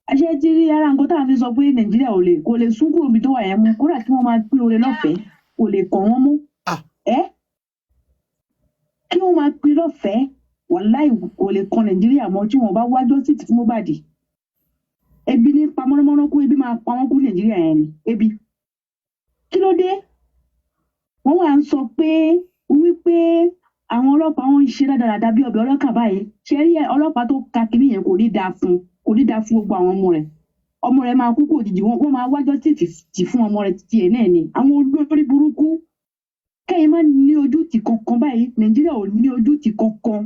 aṣẹ́ tí rí ara nǹkan tá a fi sọ pé Nàìjíríà kò lè sún kúrò níbi tó wà yẹn mú kódà kí wọ́n máa pín oore lọ́fẹ̀ẹ́ kò lè kàn wọ́n mú. Kí wọ́n máa pín lọ́fẹ̀ẹ́ wàláì kò lè kan Nàìjíríà mọ́ tí wọ́n bá wá justice fún Mohbad. Ebi ní pa mọ́nàmọ́ná kú ebi máa pa wọ́n kú Nàìjíríà yẹn ni ebi. Kí ló dé? Wọ́n wá ń sọ pé wípé àwọn ọlọ́pàá wọn ń ṣe dáadáa bí ọbẹ̀ ọlọ́kà báyìí. Ṣé rí ọlọ́pàá tó ka kiri yẹn kò ní dáa fún gbogbo àwọn ọmọ rẹ̀. Ọmọ rẹ̀ máa kú kò jìjì wọ́n máa wá justice tì fún ọmọ rẹ̀ títí ẹ̀ náà ni. Àwọn olórí burúkú kẹ́yìn máa ní ojú tì kankan báyìí Nàìjíríà ò ní ojú tì kankan.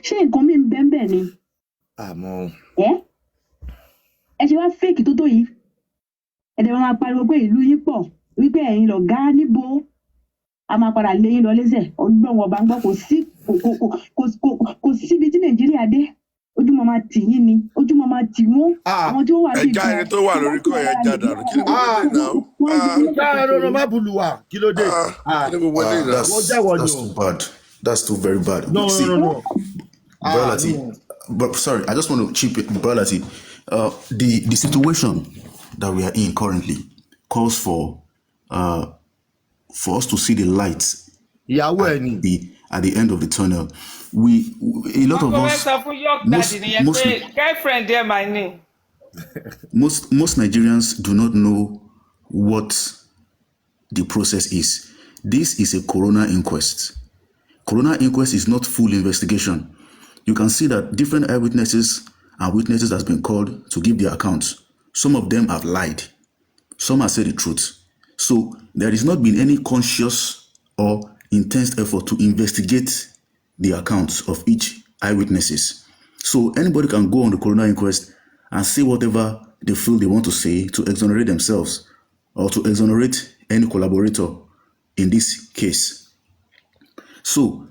Ṣé nǹkan mi ń bẹ́ẹ̀ ni? Àmọ́. Ẹ ṣe wá fake tó yìí. Ẹ̀dẹ̀ wọn máa pariwo pé ìlú yín pọ̀ wípé ẹ̀yin lọ̀gá níbo a máa padà lé yín lọ lẹ́sẹ̀ ọdún wọn bá ń gbọ́ kò síbi tí Nàìjíríà dé ojúmọ́ máa tì yín ni ojúmọ́ máa tì wọ́n àwọn tí ó wà bí ẹja ẹni tó wà lórí kọ́ yẹn já dànù kí ni mo wọlé náà. Ìjà má bulu wa kí ló dé. Kí ni mo wọlé náà. That's too bad. That's too very bad. No. Brother but sorry, I just want to chip it, Brother T. The situation that we are in currently calls for us to see the light at the end of the tunnel. A lot of us, girlfriend there, my name. most Nigerians do not know what the process is. This is a coroner inquest. Coroner inquest is not full investigation. You can see that different eyewitnesses and witnesses has been called to give their accounts. Some of them have lied. Some have said the truth. So there has not been any conscious or intense effort to investigate the accounts of each eyewitnesses. So anybody can go on the coroner inquest and say whatever they feel they want to say to exonerate themselves or to exonerate any collaborator in this case. So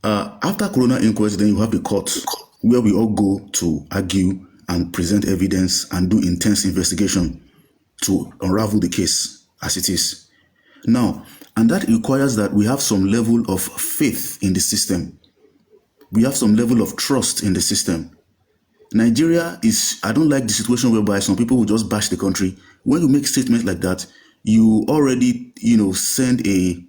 after coroner inquest, then you have the court where we all go to argue and present evidence and do intense investigation to unravel the case as it is. Now, and that requires that we have some level of faith in the system. we have some level of trust in the system. Nigeria is, I don't like the situation whereby some people will just bash the country. When you make statements like that, you already, send a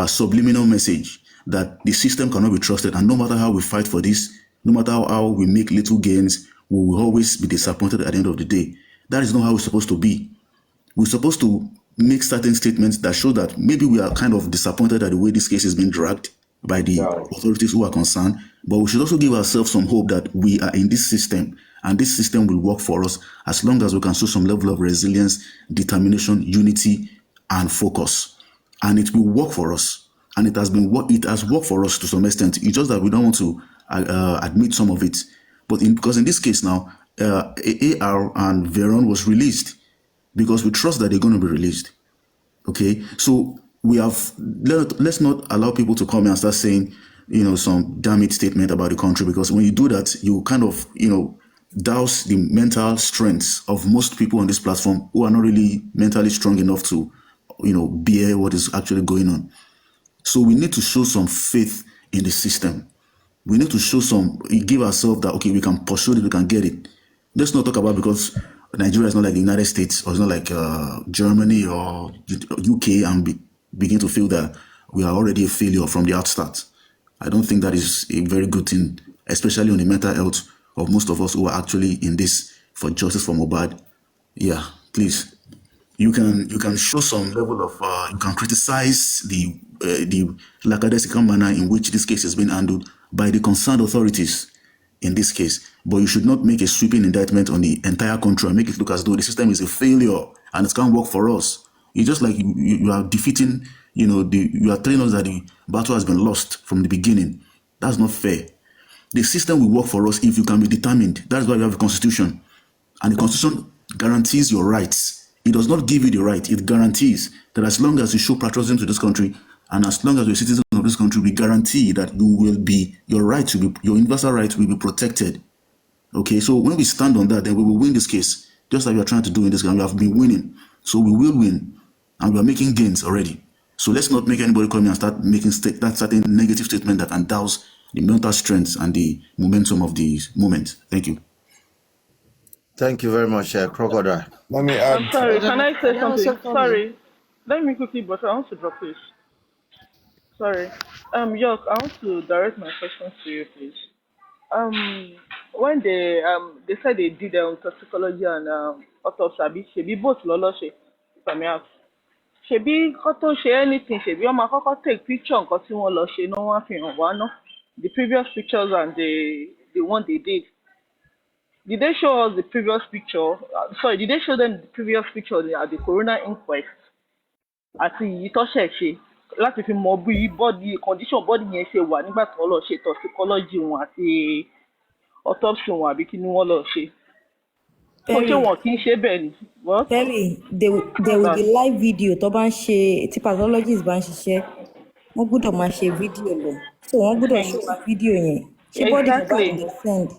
subliminal message that the system cannot be trusted. And no matter how we fight for this, no matter how we make little gains, we will always be disappointed at the end of the day. That is not how it's supposed to be. We're supposed to make certain statements that show that maybe we are kind of disappointed at the way this case is being dragged by the authorities who are concerned, but we should also give ourselves some hope that we are in this system and this system will work for us as long as we can show some level of resilience, determination, unity, and focus. And it will work for us. And it has worked for us to some extent. It's just that we don't want to admit some of it. But because in this case now, AR and Veron was released because we trust that they're going to be released. Okay, so let's not allow people to come and start saying, some damaged statement about the country, because when you do that, you kind of, douse the mental strengths of most people on this platform who are not really mentally strong enough to, bear what is actually going on. So we need to show some faith in the system. We need to give ourselves that, okay, we can pursue it, we can get it. Let's not talk about because Nigeria is not like the United States or it's not like Germany or UK and begin to feel that we are already a failure from the outstart. I don't think that is a very good thing, especially on the mental health of most of us who are actually in this for justice for Mohbad. Yeah, please. You can show some level of you can criticize the lackadaisical manner in which this case is being handled by the concerned authorities in this case, but you should not make a sweeping indictment on the entire country and make it look as though the system is a failure and it can't work for us. It's just like you are defeating, you are telling us that the battle has been lost from the beginning. That's not fair. The system will work for us if you can be determined. That's why we have a constitution. And the constitution guarantees your rights. It does not give you the right. It guarantees that as long as you show patriotism to this country and as long as you're a citizen of this country, we guarantee that your universal rights will be protected. Okay, so when we stand on that, then we will win this case. Just like we are trying to do in this game. We have been winning. So we will win. And we are making gains already. So let's not make anybody come in and start making that certain negative statement that endows the mental strength and the momentum of the moment. Thank you. Thank you very much, Crocodile. Let me add. I'm sorry, can I say something? Sorry. Let me quickly, but I want to drop this. Sorry. York, I want to direct my questions to you, please. When they said they did toxicology and autopsy, Shebi both Loloshe, if I may ask. Shebi Koto she anything, Shebi Oma Koko take picture and Koti won Loshe, no one thing one. The previous pictures and the one they did. Did they show us the previous picture? Did they show them the previous picture at the coroner inquest? Àti ìtọ́ṣẹ̀ ṣe láti fi mọ bí body condition body yẹn ṣe wà nígbà tí wọ́n lọ ṣe toxicology wọn àti autopsy wọn àbí kí ni wọ́n lọ ṣe. Mo ṣe wọn kì í ṣe bẹ́ẹ̀ ni. Tẹ́lẹ̀ there will be live video tó bá ń ṣe tí pathologist bá ń ṣiṣẹ́ wọ́n gbọ́dọ̀ máa ṣe fídíò lọ so wọ́n gbọ́dọ̀ ṣe wá fídíò yẹn ṣé body tó bá ń send.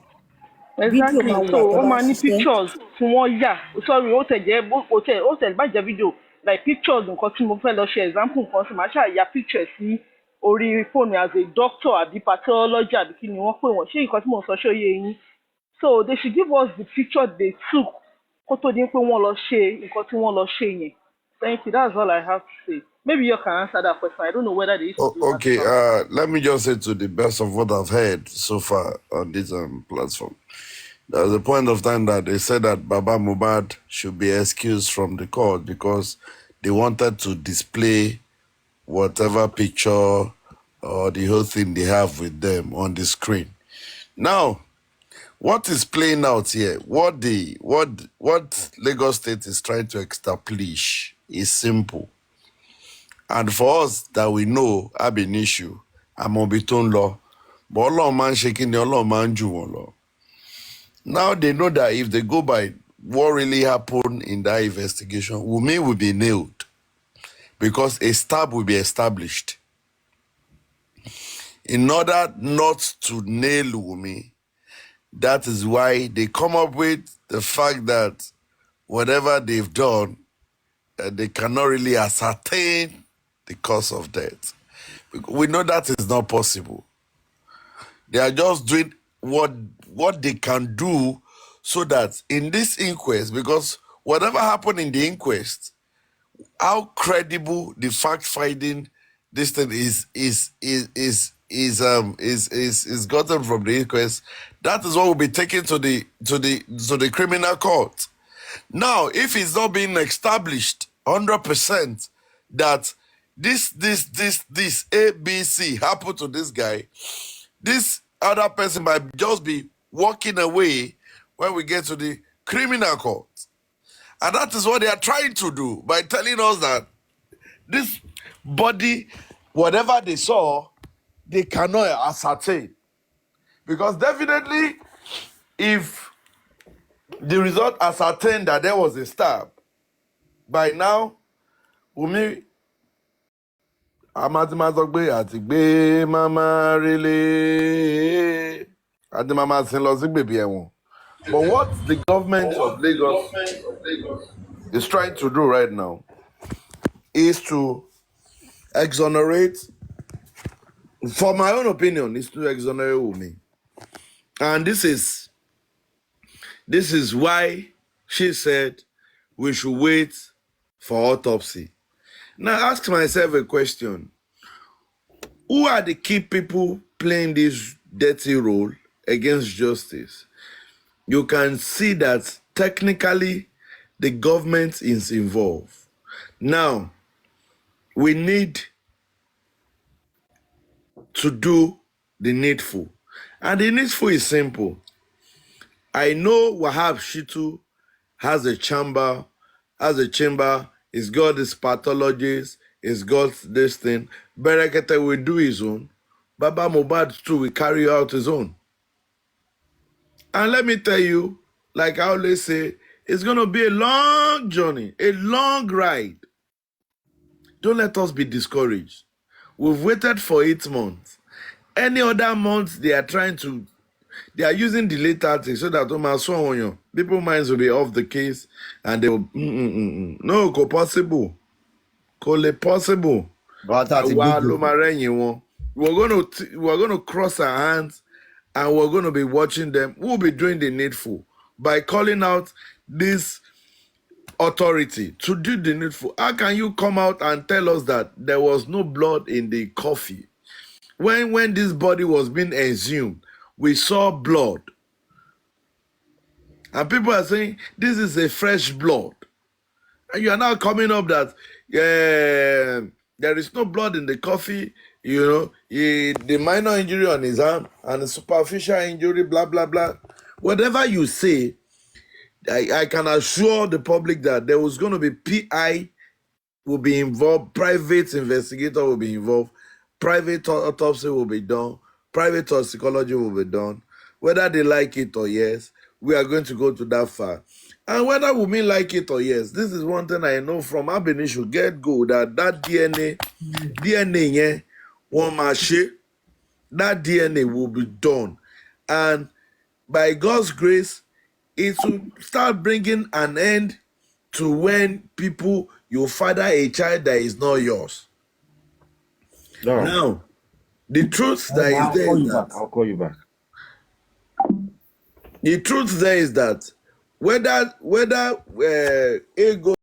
Exactly. So ó máa ní pictures tí wọ́n yà sorry ó tẹ̀ bá jẹ́ video like pictures nǹkan tí mo fẹ́ lọ ṣe example nǹkan tí màá ṣàyà picture sí orí fóònù as a doctor àbí pathology àbí kí ni wọ́n pè wọ́n ṣé nǹkan tí mo sọ ṣó yé yín so they should give us the picture they took kó tó di pé wọ́n lọ ṣe nǹkan tí wọ́n lọ ṣe yẹn. Thank you, that's all I have to say. Maybe you can answer that question. I don't know whether they used to do that. Okay, let me just say to the best of what I've heard so far on this platform. There was a point of time that they said that Baba Mohbad should be excused from the court because they wanted to display whatever picture or the whole thing they have with them on the screen. Now, what is playing out here, what Lagos State is trying to establish is simple. And for us that we know have an issue, I'm on between law, but Allah man shaking the Allah man law. Now they know that if they go by what really happened in that investigation, Wunmi will be nailed because a stab will be established. In order not to nail Wunmi, that is why they come up with the fact that whatever they've done, they cannot really ascertain the cause of death. We know that is not possible. They are just doing what they can do so that in this inquest, because whatever happened in the inquest, how credible the fact finding this thing is gotten from the inquest, that is what will be taken to the criminal court. Now, if it's not being established 100% that this ABC happened to this guy, this other person might just be walking away when we get to the criminal court. And that is what they are trying to do by telling us that this body, whatever they saw, they cannot ascertain. Because definitely, if the result ascertained that there was a stab, by now, Wumi Amatimazogbe Atigbe Mama really Adimama Sinlozigbe Biewon. But what the government of Lagos is trying to do right now is to exonerate, for my own opinion, is to exonerate Wumi. And this is why she said we should wait for autopsy. Now ask myself a question. Who are the key people playing this dirty role against justice? You can see that technically the government is involved. Now, we need to do the needful. And the needful is simple. I know Wahab Shitu has a chamber, he's got his pathologies, he's got this thing. Berekete will do his own. Baba Mohbad too will carry out his own. And let me tell you, like I always say, it's going to be a long journey, a long ride. Don't let us be discouraged. We've waited for 8 months. Any other months they are using delay tactics so that people's minds will be off the case and they will, no, possible. Possible. We're going to cross our hands and we're going to be watching them. We'll be doing the needful by calling out this authority to do the needful. How can you come out and tell us that there was no blood in the coffee? When this body was being exhumed, we saw blood. And people are saying, this is a fresh blood. And you are now coming up that there is no blood in the coffee, the minor injury on his arm and the superficial injury, blah, blah, blah. Whatever you say, I can assure the public that there was going to be PI will be involved, private investigator will be involved, private autopsy will be done, private toxicology will be done. Whether they like it or yes, we are going to go to that far. And whether we like it or yes, this is one thing I know from Abinishul get-go, that DNA, that DNA will be done. And by God's grace, it will start bringing an end to when you father a child that is not yours. No. Now, the truth that is there is that I'll call you back. The truth there is that whether ego